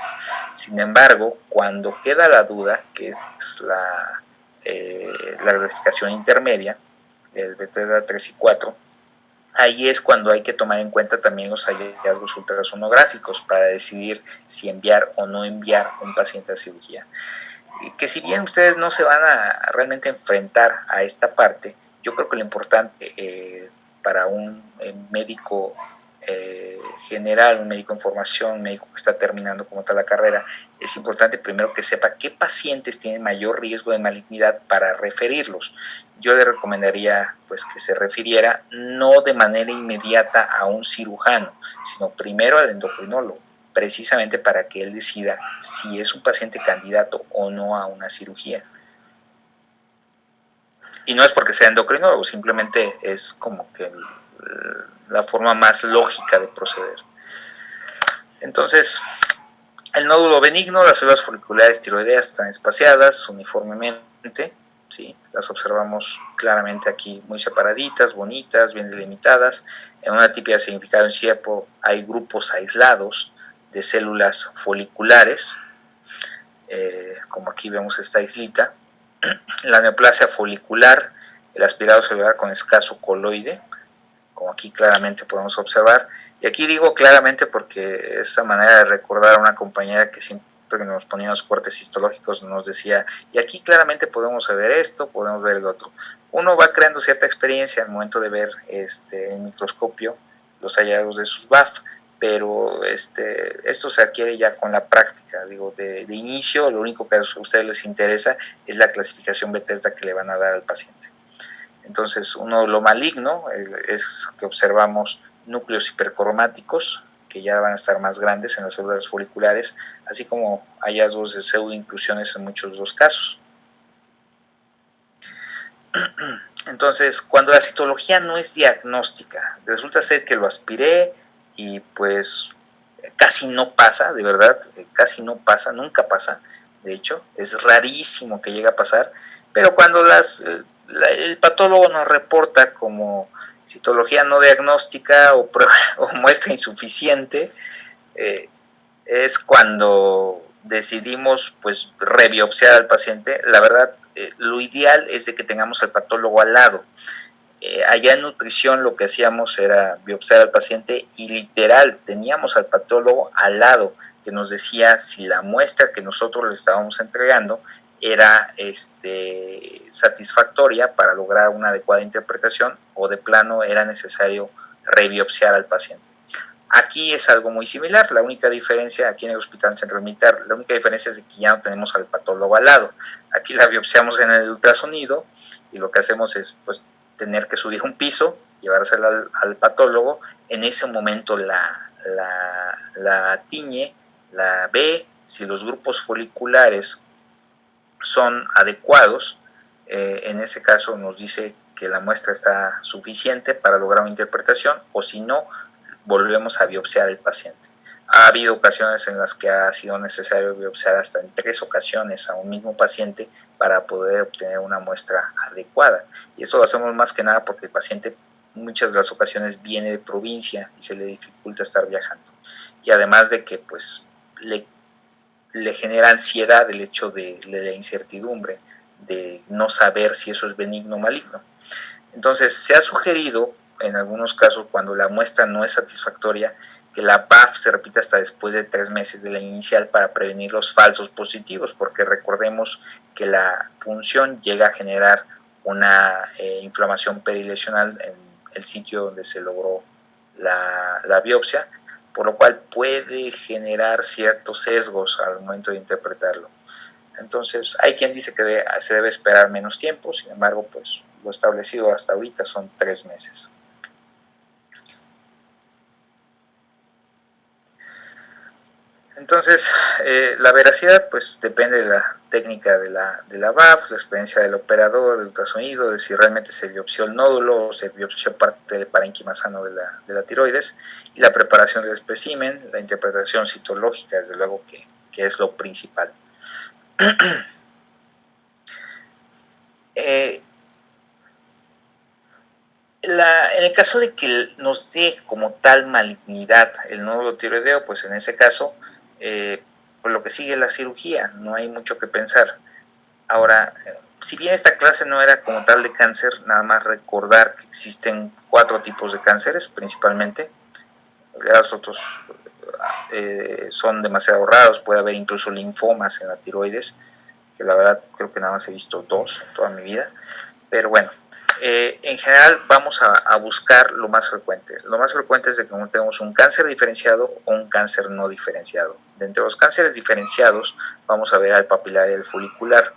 Sin embargo, cuando queda la duda, que es la clasificación intermedia, el Bethesda 3 y 4, ahí es cuando hay que tomar en cuenta también los hallazgos ultrasonográficos para decidir si enviar o no enviar un paciente a cirugía. Que si bien ustedes no se van a realmente enfrentar a esta parte, yo creo que lo importante para un médico general, un médico en formación, un médico que está terminando como tal la carrera, es importante primero que sepa qué pacientes tienen mayor riesgo de malignidad para referirlos. Yo le recomendaría pues que se refiriera no de manera inmediata a un cirujano, sino primero al endocrinólogo, precisamente para que él decida si es un paciente candidato o no a una cirugía. Y no es porque sea endocrinólogo, simplemente es como que la forma más lógica de proceder. Entonces, el nódulo benigno, las células foliculares tiroideas están espaciadas uniformemente, ¿sí? Las observamos claramente aquí muy separaditas, bonitas, bien delimitadas. En una atipia de significado incierto hay grupos aislados de células foliculares, como aquí vemos esta islita. La neoplasia folicular, el aspirado celular con escaso coloide, como aquí claramente podemos observar. Y aquí digo claramente porque esa manera de recordar a una compañera que siempre que nos ponía los cortes histológicos nos decía, y aquí claramente podemos ver esto, podemos ver el otro. Uno va creando cierta experiencia al momento de ver en microscopio los hallazgos de sus BAF, pero esto se adquiere ya con la práctica. Digo, de inicio lo único que a ustedes les interesa es la clasificación Bethesda que le van a dar al paciente. Entonces, lo maligno es que observamos núcleos hipercromáticos que ya van a estar más grandes en las células foliculares, así como hallazgos de pseudoinclusiones en muchos de los casos. Entonces, cuando la citología no es diagnóstica, resulta ser que lo aspiré y pues casi no pasa, de verdad, casi no pasa, nunca pasa, de hecho, es rarísimo que llegue a pasar, pero cuando el patólogo nos reporta como citología no diagnóstica o muestra insuficiente, es cuando decidimos pues rebiopsiar al paciente. La verdad, lo ideal es de que tengamos al patólogo al lado. Allá en nutrición lo que hacíamos era biopsiar al paciente y literal teníamos al patólogo al lado que nos decía si la muestra que nosotros le estábamos entregando era satisfactoria para lograr una adecuada interpretación o de plano era necesario rebiopsiar al paciente. Aquí es algo muy similar, la única diferencia aquí en el Hospital Central Militar, la única diferencia es de que ya no tenemos al patólogo al lado. Aquí la biopsiamos en el ultrasonido y lo que hacemos es pues tener que subir un piso, llevársela al patólogo, en ese momento la tiñe, la ve, si los grupos foliculares son adecuados, en ese caso nos dice que la muestra está suficiente para lograr una interpretación, o si no, volvemos a biopsiar al paciente. Ha habido ocasiones en las que ha sido necesario biopsiar hasta en 3 ocasiones a un mismo paciente para poder obtener una muestra adecuada. Y esto lo hacemos más que nada porque el paciente muchas de las ocasiones viene de provincia y se le dificulta estar viajando. Y además de que pues le genera ansiedad el hecho de la incertidumbre, de no saber si eso es benigno o maligno. Entonces se ha sugerido en algunos casos cuando la muestra no es satisfactoria que la BAF se repita hasta después de 3 meses de la inicial para prevenir los falsos positivos, porque recordemos que la punción llega a generar una inflamación perilesional en el sitio donde se logró la biopsia, por lo cual puede generar ciertos sesgos al momento de interpretarlo. Entonces hay quien dice que se debe esperar menos tiempo, sin embargo pues lo establecido hasta ahorita son 3 meses. Entonces, la veracidad pues depende de la técnica de la BAF, la experiencia del operador, del ultrasonido, de si realmente se biopsió el nódulo o se biopsió parte del parénquima sano de la tiroides, y la preparación del espécimen, la interpretación citológica, desde luego que es lo principal. En el caso de que nos dé como tal malignidad el nódulo tiroideo, pues en ese caso por lo que sigue la cirugía, no hay mucho que pensar. Ahora, si bien esta clase no era como tal de cáncer, nada más recordar que existen 4 tipos de cánceres principalmente. Los otros son demasiado raros, puede haber incluso linfomas en la tiroides, que la verdad creo que nada más he visto 2 en toda mi vida, pero bueno. En general vamos a buscar lo más frecuente. Lo más frecuente es de que tenemos un cáncer diferenciado o un cáncer no diferenciado. De entre los cánceres diferenciados vamos a ver al papilar y al folicular,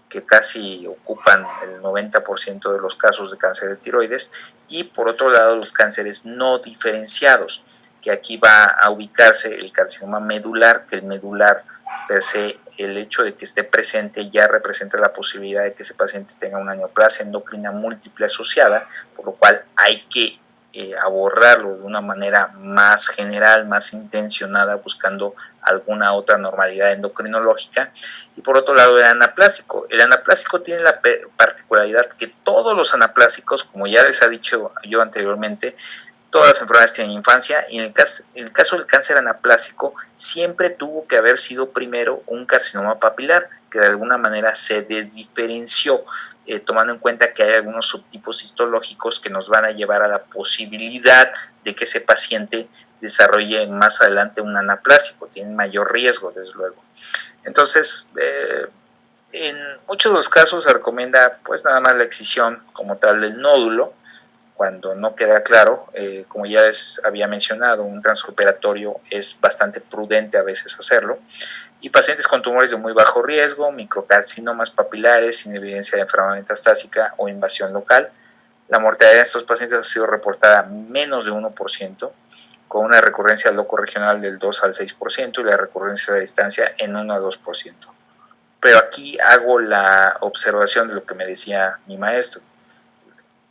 que casi ocupan el 90% de los casos de cáncer de tiroides, y por otro lado los cánceres no diferenciados, que aquí va a ubicarse el carcinoma medular, que el medular per se, el hecho de que esté presente ya representa la posibilidad de que ese paciente tenga una neoplasia endocrina múltiple asociada, por lo cual hay que abordarlo de una manera más general, más intencionada, buscando alguna otra normalidad endocrinológica. Y por otro lado, el anaplásico. El anaplásico tiene la particularidad que todos los anaplásicos, como ya les he dicho yo anteriormente, todas las enfermedades tienen infancia, y en el caso del cáncer anaplásico siempre tuvo que haber sido primero un carcinoma papilar, que de alguna manera se desdiferenció, tomando en cuenta que hay algunos subtipos histológicos que nos van a llevar a la posibilidad de que ese paciente desarrolle más adelante un anaplásico, tiene mayor riesgo, desde luego. Entonces, en muchos de los casos se recomienda pues nada más la excisión como tal del nódulo, cuando no queda claro. Como ya les había mencionado, un transoperatorio es bastante prudente a veces hacerlo. Y pacientes con tumores de muy bajo riesgo, microcarcinomas papilares sin evidencia de enfermedad metastásica o invasión local. La mortalidad de estos pacientes ha sido reportada menos de 1%, con una recurrencia locorregional del 2 al 6% y la recurrencia de distancia en 1 a 2%. Pero aquí hago la observación de lo que me decía mi maestro.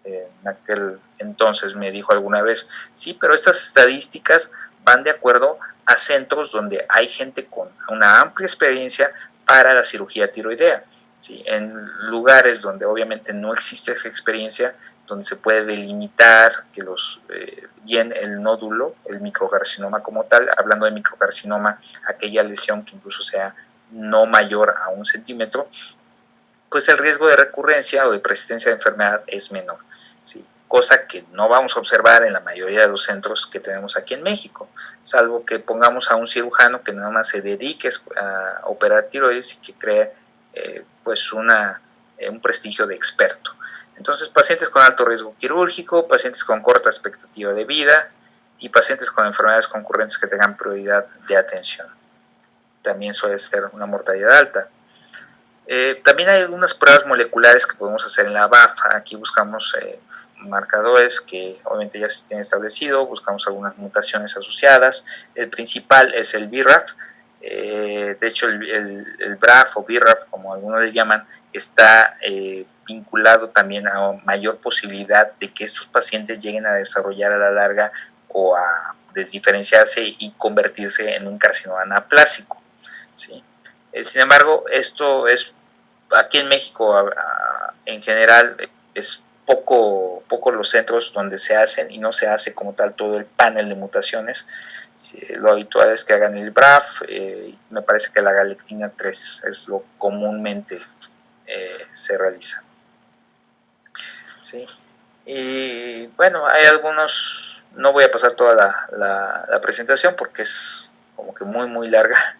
En aquel entonces me dijo alguna vez, sí, pero estas estadísticas van de acuerdo a centros donde hay gente con una amplia experiencia para la cirugía tiroidea, ¿sí? En lugares donde obviamente no existe esa experiencia, donde se puede delimitar que bien el nódulo, el microcarcinoma como tal, hablando de microcarcinoma, aquella lesión que incluso sea no mayor a 1 centímetro, pues el riesgo de recurrencia o de persistencia de enfermedad es menor, ¿sí? Cosa que no vamos a observar en la mayoría de los centros que tenemos aquí en México, salvo que pongamos a un cirujano que nada más se dedique a operar tiroides y que cree pues un prestigio de experto. Entonces, pacientes con alto riesgo quirúrgico, pacientes con corta expectativa de vida y pacientes con enfermedades concurrentes que tengan prioridad de atención. También suele ser una mortalidad alta. También hay algunas pruebas moleculares que podemos hacer en la BAF. Aquí buscamos marcadores que obviamente ya se tienen establecido, buscamos algunas mutaciones asociadas. El principal es el BRAF. De hecho, el BRAF o BRAF, como algunos le llaman, está vinculado también a mayor posibilidad de que estos pacientes lleguen a desarrollar a la larga o a desdiferenciarse y convertirse en un carcinoma anaplásico, ¿sí? Sin embargo, esto es aquí en México en general es poco los centros donde se hacen y no se hace como tal todo el panel de mutaciones. Lo habitual es que hagan el BRAF, me parece que la galectina 3 es lo comúnmente se realiza. ¿Sí? Y bueno, hay algunos, no voy a pasar toda la presentación porque es como que muy larga.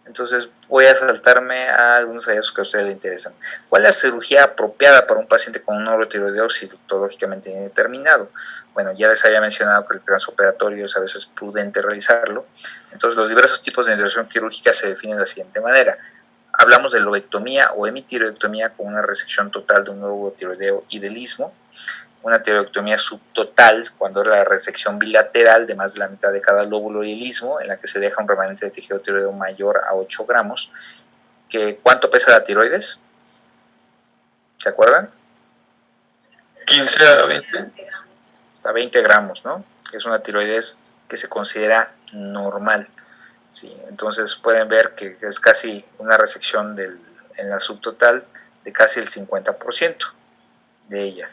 Entonces voy a saltarme a algunos hallazgos que a ustedes les interesan. ¿Cuál es la cirugía apropiada para un paciente con un neurotiroideo citológicamente indeterminado? Bueno, ya les había mencionado que el transoperatorio es a veces prudente realizarlo. Entonces los diversos tipos de intervención quirúrgica se definen de la siguiente manera. Hablamos de lobectomía o hemitiroidectomía con una resección total de un lóbulo tiroideo y del istmo, una tiroidectomía subtotal, cuando es la resección bilateral de más de la mitad de cada lóbulo y el istmo, en la que se deja un remanente de tejido tiroideo mayor a 8 gramos. ¿Cuánto pesa la tiroides? ¿Se acuerdan? 15 a 20. Hasta 20 gramos, ¿no? Es una tiroides que se considera normal. ¿Sí? Entonces pueden ver que es casi una resección en la subtotal de casi el 50% de ella.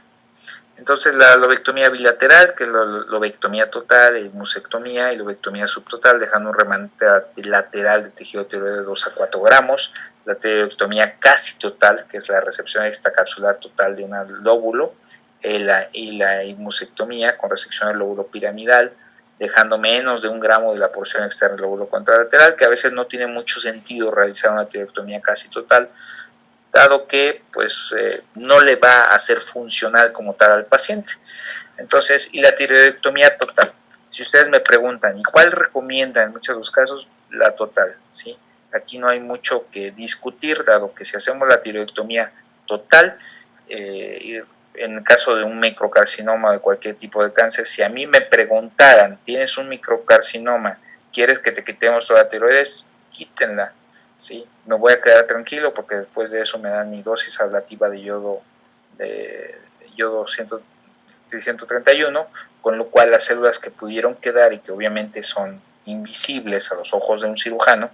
Entonces la lobectomía bilateral, que es la lobectomía total, musectomía y lobectomía subtotal, dejando un remanente lateral de tejido tiroideo de 2 a 4 gramos. La tiroidectomía casi total, que es la resección extracapsular total de un lóbulo, y la musectomía con resección del lóbulo piramidal, dejando menos de 1 gramo de la porción externa del lóbulo contralateral, que a veces no tiene mucho sentido realizar una tiroidectomía casi total, dado que pues no le va a ser funcional como tal al paciente. Entonces, y la tiroidectomía total. Si ustedes me preguntan, ¿y cuál recomiendan en muchos de los casos? La total, ¿sí? Aquí no hay mucho que discutir, dado que si hacemos la tiroidectomía total, en el caso de un microcarcinoma o de cualquier tipo de cáncer, si a mí me preguntaran, ¿tienes un microcarcinoma? ¿Quieres que te quitemos toda la tiroides? Quítenla. ¿Sí? Me voy a quedar tranquilo porque después de eso me dan mi dosis ablativa de yodo 131, con lo cual las células que pudieron quedar y que obviamente son invisibles a los ojos de un cirujano,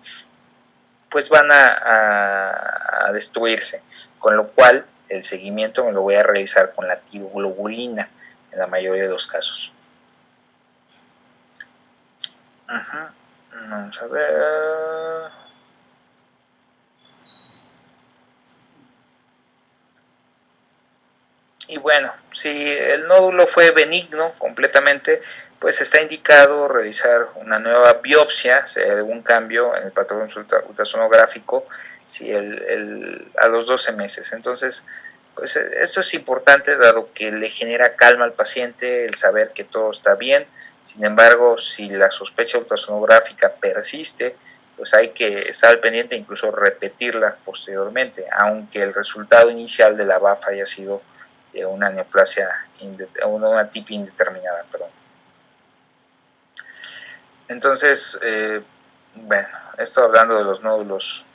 pues van a destruirse, con lo cual el seguimiento me lo voy a realizar con la tiroglobulina en la mayoría de los casos. Vamos a ver. Y bueno, si el nódulo fue benigno completamente, pues está indicado realizar una nueva biopsia, si hay algún cambio en el patrón ultrasonográfico, si a los 12 meses. Entonces, pues esto es importante dado que le genera calma al paciente el saber que todo está bien. Sin embargo, si la sospecha ultrasonográfica persiste, pues hay que estar al pendiente e incluso repetirla posteriormente, aunque el resultado inicial de la BAF haya sido de una neoplasia, una TIP indeterminada, perdón. Entonces, bueno, esto hablando de los nódulos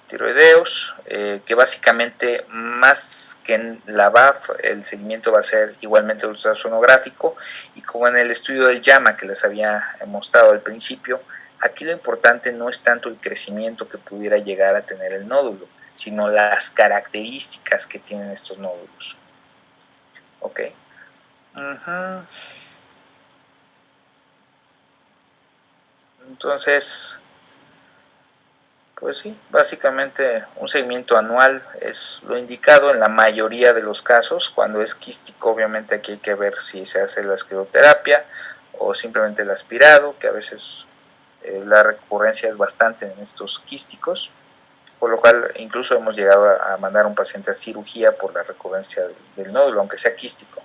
tiroideos, que básicamente más que en la BAF, el seguimiento va a ser igualmente ultrasonográfico, y como en el estudio del JAMA que les había mostrado al principio, aquí lo importante no es tanto el crecimiento que pudiera llegar a tener el nódulo, sino las características que tienen estos nódulos. Ok. Entonces, Pues sí, básicamente un seguimiento anual es lo indicado en la mayoría de los casos. Cuando es quístico, obviamente aquí hay que ver si se hace la escleroterapia o simplemente el aspirado, que a veces la recurrencia es bastante en estos quísticos, por lo cual incluso hemos llegado a mandar a un paciente a cirugía por la recurrencia del nódulo, aunque sea quístico.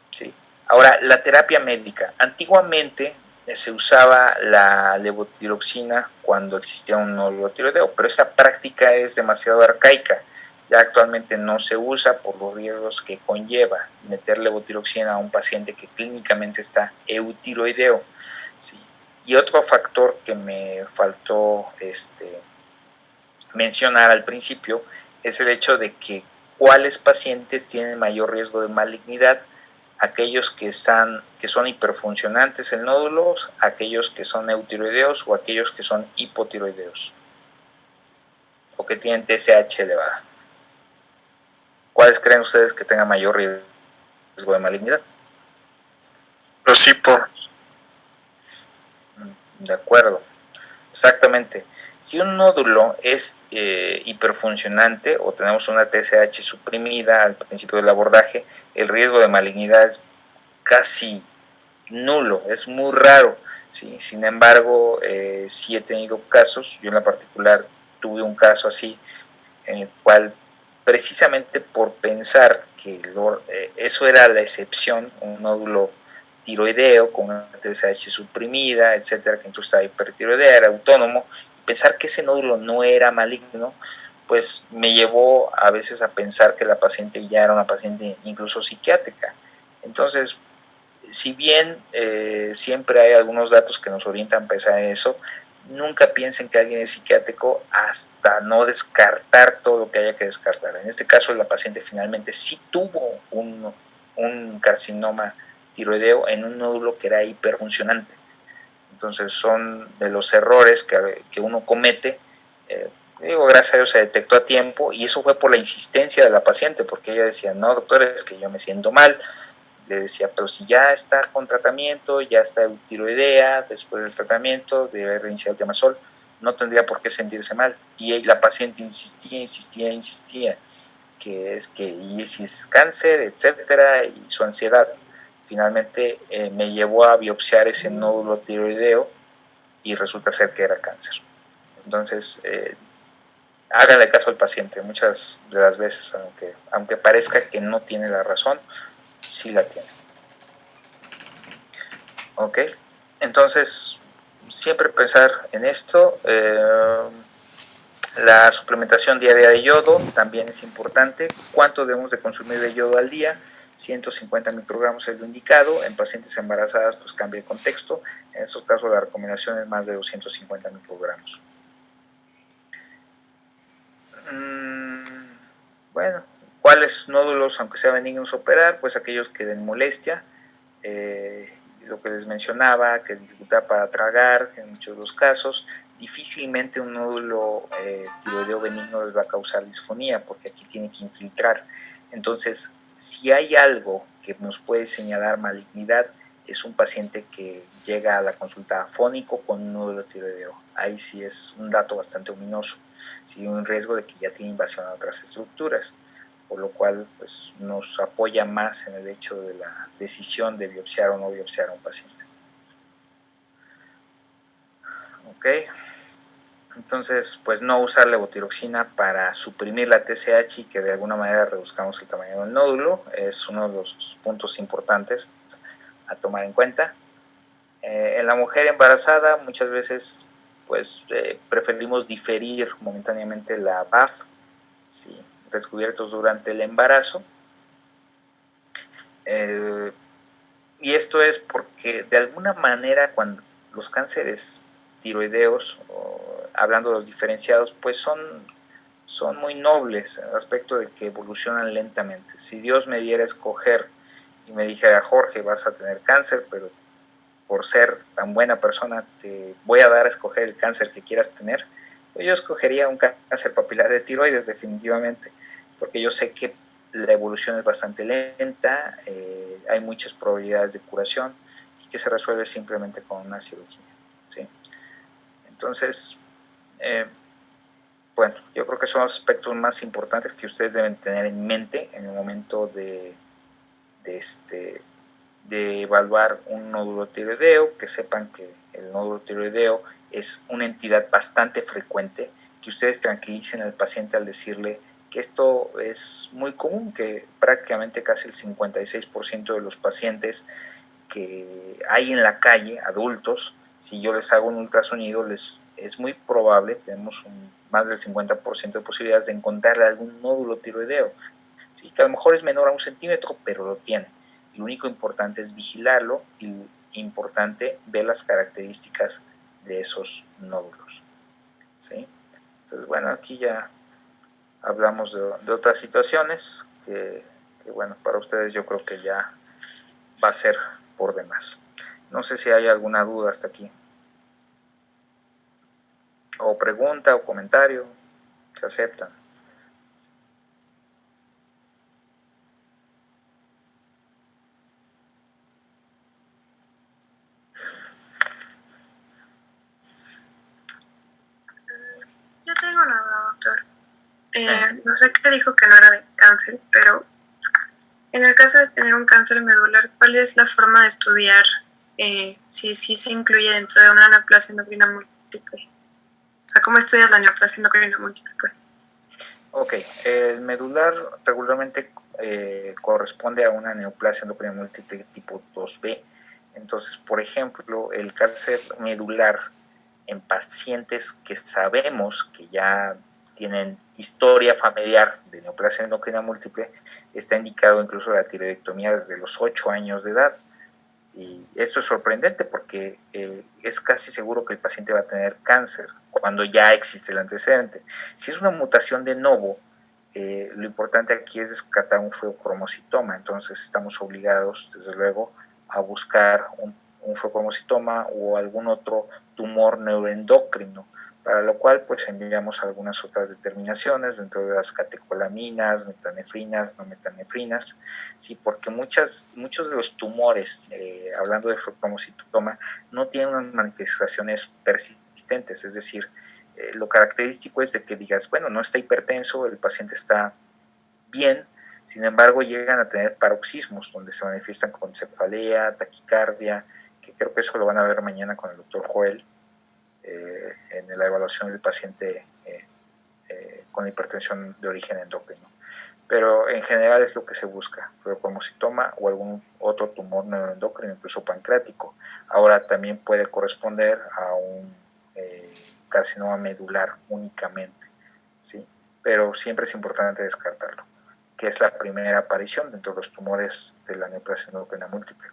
Sí. Ahora, la terapia médica. Antiguamente se usaba la levotiroxina cuando existía un nódulo tiroideo, pero esa práctica es demasiado arcaica. Ya actualmente no se usa por los riesgos que conlleva meter levotiroxina a un paciente que clínicamente está eutiroideo. Sí. Y otro factor que me faltó mencionar al principio es el hecho de que cuáles pacientes tienen mayor riesgo de malignidad, aquellos que son hiperfuncionantes en nódulos, aquellos que son eutiroideos o aquellos que son hipotiroideos o que tienen TSH elevada. ¿Cuáles creen ustedes que tengan mayor riesgo de malignidad? Los hipo. De acuerdo, exactamente. Si un nódulo es hiperfuncionante o tenemos una TSH suprimida al principio del abordaje, el riesgo de malignidad es casi nulo, es muy raro. ¿Sí? Sin embargo, sí he tenido casos, yo en la particular tuve un caso así, en el cual precisamente por pensar que eso era la excepción, un nódulo tiroideo con una TSH suprimida, etcétera, que incluso estaba hipertiroidea, era autónomo, y pensar que ese nódulo no era maligno, pues me llevó a veces a pensar que la paciente ya era una paciente incluso psiquiátrica. Entonces, si bien siempre hay algunos datos que nos orientan pese a eso, nunca piensen que alguien es psiquiátrico hasta no descartar todo lo que haya que descartar. En este caso, la paciente finalmente sí tuvo un carcinoma tiroideo en un nódulo que era hiperfuncionante. Entonces son de los errores que uno comete. Gracias a Dios se detectó a tiempo y eso fue por la insistencia de la paciente, porque ella decía, no, doctor, es que yo me siento mal. Le decía, pero si ya está con tratamiento, ya está eutiroidea, después del tratamiento debe reiniciar el temazol, no tendría por qué sentirse mal. Y la paciente insistía, que es que y si es cáncer, etcétera, y su ansiedad. Finalmente me llevó a biopsiar ese nódulo tiroideo y resulta ser que era cáncer. Entonces, háganle caso al paciente. Muchas de las veces, aunque parezca que no tiene la razón, sí la tiene. Ok, entonces siempre pensar en esto. La suplementación diaria de yodo también es importante. ¿Cuánto debemos de consumir de yodo al día? 150 microgramos es lo indicado. En pacientes embarazadas pues cambia el contexto. En estos casos la recomendación es más de 250 microgramos. Bueno, ¿cuáles nódulos, aunque sean benignos, operar? Pues aquellos que den molestia, lo que les mencionaba, que dificultad para tragar, que en muchos de los casos, difícilmente un nódulo tiroideo benigno les va a causar disfonía, porque aquí tiene que infiltrar. Entonces, si hay algo que nos puede señalar malignidad, es un paciente que llega a la consulta afónico con un nódulo tiroideo. Ahí sí es un dato bastante ominoso. Sí, un riesgo de que ya tiene invasión a otras estructuras, por lo cual pues, nos apoya más en el hecho de la decisión de biopsiar o no biopsiar a un paciente. Ok, entonces pues no usar levotiroxina para suprimir la TSH y que de alguna manera reduzcamos el tamaño del nódulo es uno de los puntos importantes a tomar en cuenta. En la mujer embarazada muchas veces pues preferimos diferir momentáneamente la BAF, ¿sí? Descubiertos durante el embarazo. Y esto es porque de alguna manera cuando los cánceres tiroideos, hablando de los diferenciados, pues son muy nobles en el aspecto de que evolucionan lentamente. Si Dios me diera a escoger y me dijera, Jorge, vas a tener cáncer, pero por ser tan buena persona te voy a dar a escoger el cáncer que quieras tener, pues yo escogería un cáncer papilar de tiroides definitivamente, porque yo sé que la evolución es bastante lenta, hay muchas probabilidades de curación y que se resuelve simplemente con una cirugía, ¿sí? Entonces, Bueno, yo creo que son los aspectos más importantes que ustedes deben tener en mente en el momento de evaluar un nódulo tiroideo, que sepan que el nódulo tiroideo es una entidad bastante frecuente, que ustedes tranquilicen al paciente al decirle que esto es muy común, que prácticamente casi el 56% de los pacientes que hay en la calle, adultos, si yo les hago un ultrasonido, es muy probable, tenemos más del 50% de posibilidades de encontrarle algún nódulo tiroideo, ¿sí? Que a lo mejor es menor a 1 centímetro, pero lo tiene. Lo único importante es vigilarlo y importante ver las características de esos nódulos, ¿sí? Entonces, bueno, aquí ya hablamos de otras situaciones que, bueno, para ustedes yo creo que ya va a ser por demás. No sé si hay alguna duda hasta aquí. O pregunta o comentario, se aceptan. Yo tengo una duda, doctor. No sé qué dijo que no era de cáncer, pero en el caso de tener un cáncer medular, ¿cuál es la forma de estudiar si se incluye dentro de una neoplasia endocrina múltiple? O sea, ¿cómo estudias la neoplasia endocrina múltiple? Pues? Ok, el medular regularmente corresponde a una neoplasia endocrina múltiple tipo 2B. Entonces, por ejemplo, el cáncer medular en pacientes que sabemos que ya tienen historia familiar de neoplasia endocrina múltiple, está indicado incluso la tiroidectomía desde los 8 años de edad. Y esto es sorprendente porque es casi seguro que el paciente va a tener cáncer cuando ya existe el antecedente. Si es una mutación de novo, lo importante aquí es descartar un feocromocitoma, entonces estamos obligados, desde luego, a buscar un feocromocitoma o algún otro tumor neuroendocrino, para lo cual pues enviamos algunas otras determinaciones dentro de las catecolaminas, metanefrinas, no metanefrinas, sí, porque muchos de los tumores, hablando de feocromocitoma, no tienen unas manifestaciones persistentes, es decir, lo característico es de que digas, bueno, no está hipertenso, el paciente está bien, sin embargo llegan a tener paroxismos donde se manifiestan con cefalea, taquicardia, que creo que eso lo van a ver mañana con el doctor Joel en la evaluación del paciente con hipertensión de origen endocrino. Pero en general es lo que se busca, feocromocitoma o algún otro tumor neuroendocrino, incluso pancreático. Ahora también puede corresponder a un carcinoma medular únicamente, ¿sí? Pero siempre es importante descartarlo, que es la primera aparición dentro de los tumores de la neoplasia endocrina múltiple,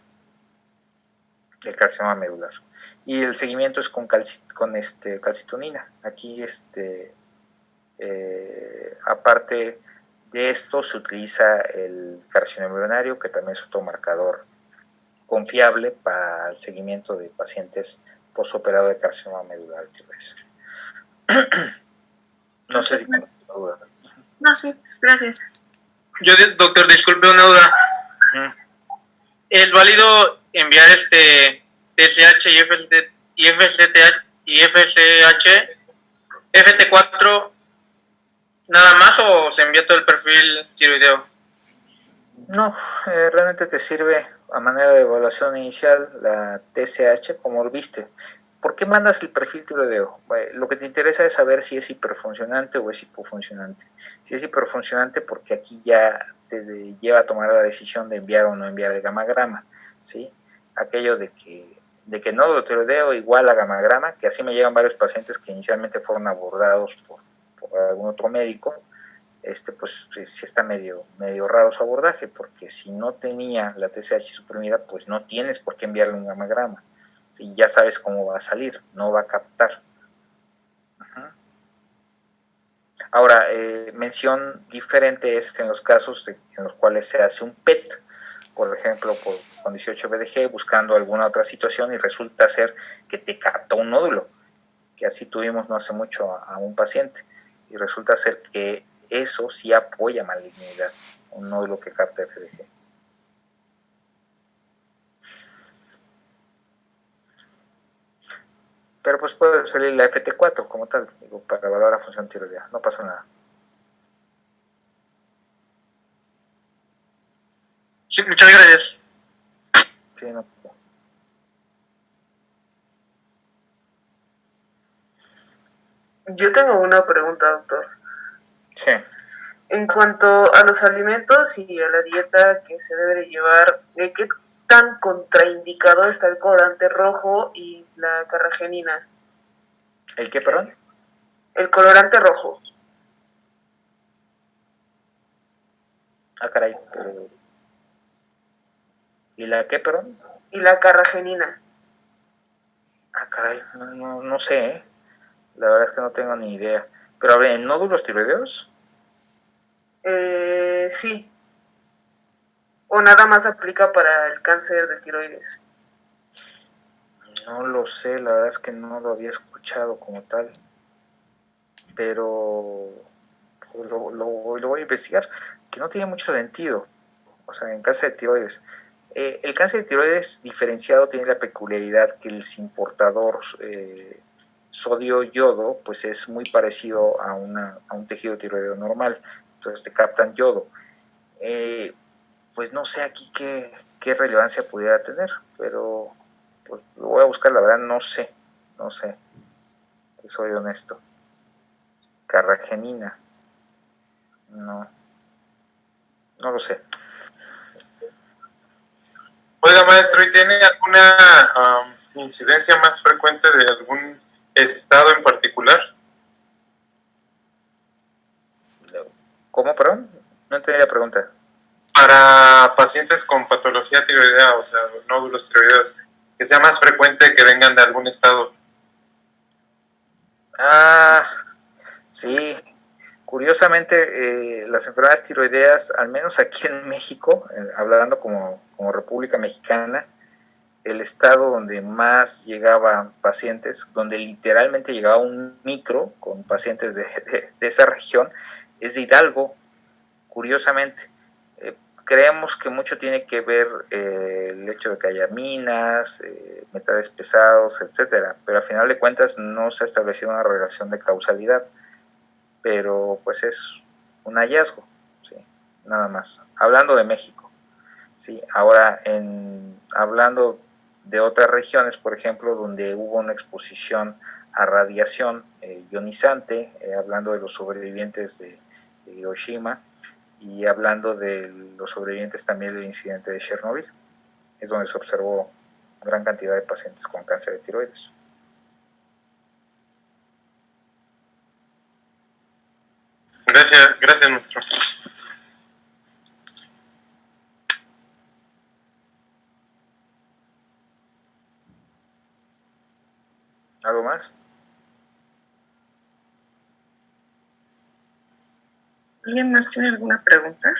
el carcinoma medular. Y el seguimiento es con calcitonina. Aquí, aparte de esto, se utiliza el carcinoma embrionario, que también es otro marcador confiable para el seguimiento de pacientes posoperado de carcinoma medular tiroides. No sé si tengo duda. No, sí, gracias. Yo, doctor, disculpe una duda. ¿Es válido enviar TSH y FSH, FT4 nada más o se envía todo el perfil tiroideo? No, realmente te sirve a manera de evaluación inicial la TSH, como lo viste. ¿Por qué mandas el perfil tiroideo? Lo que te interesa es saber si es hiperfuncionante o es hipofuncionante. Si es hiperfuncionante, porque aquí ya te lleva a tomar la decisión de enviar o no enviar el gamagrama, ¿sí? Aquello de que nódulo tiroideo igual a gamagrama, que así me llegan varios pacientes que inicialmente fueron abordados por algún otro médico, pues sí está medio raro su abordaje, porque si no tenía la TSH suprimida, pues no tienes por qué enviarle un gamagrama. ¿Sí? Ya sabes cómo va a salir, no va a captar. Ahora, mención diferente es en los casos en los cuales se hace un PET, por ejemplo, con 18-BDG, buscando alguna otra situación y resulta ser que te captó un nódulo, que así tuvimos no hace mucho a un paciente, y resulta ser que eso sí apoya malignidad, un nódulo que capta FDG. Pero pues puede salir la FT4 como tal, digo, para evaluar la función tiroidea, no pasa nada. Sí, muchas gracias. Sí, no. Yo tengo una pregunta, doctor. Sí. En cuanto a los alimentos y a la dieta que se debe de llevar, ¿de qué tan contraindicado está el colorante rojo y la carragenina? ¿El qué, perdón? El colorante rojo Ah, caray. ¿Y la qué, perdón? y la carragenina. Ah, caray, no sé, ¿eh? La verdad es que no tengo ni idea. Pero a ver, ¿en nódulos tiroideos? Sí. ¿O nada más aplica para el cáncer de tiroides? No lo sé, la verdad es que no lo había escuchado como tal. Pero pues, lo voy a investigar, que no tiene mucho sentido. O sea, en cáncer de tiroides. El cáncer de tiroides diferenciado tiene la peculiaridad que el importador sodio-yodo pues es muy parecido a un tejido tiroideo normal. Entonces te captan yodo. Pues no sé aquí qué relevancia pudiera tener, pero pues, lo voy a buscar, la verdad no sé, te soy honesto. Carragenina, no lo sé. Oiga, maestro, ¿y tiene alguna incidencia más frecuente de algún estado en particular? ¿Cómo, perdón? No entendí la pregunta. Para pacientes con patología tiroidea, o sea, nódulos tiroideos, que sea más frecuente que vengan de algún estado. Ah, sí. Curiosamente, las enfermedades tiroideas, al menos aquí en México, hablando como República Mexicana, el estado donde más llegaban pacientes, donde literalmente llegaba un micro con pacientes de esa región, es de Hidalgo, curiosamente. Creemos que mucho tiene que ver el hecho de que haya minas, metales pesados, etcétera, pero al final de cuentas no se ha establecido una relación de causalidad, pero pues es un hallazgo, ¿sí? Nada más. Hablando de México, ¿sí? Ahora, hablando de otras regiones, por ejemplo, donde hubo una exposición a radiación ionizante, hablando de los sobrevivientes de Hiroshima, y hablando de los sobrevivientes también del incidente de Chernobyl, es donde se observó gran cantidad de pacientes con cáncer de tiroides. Gracias, maestro. ¿Algo más? ¿Alguien más tiene alguna pregunta?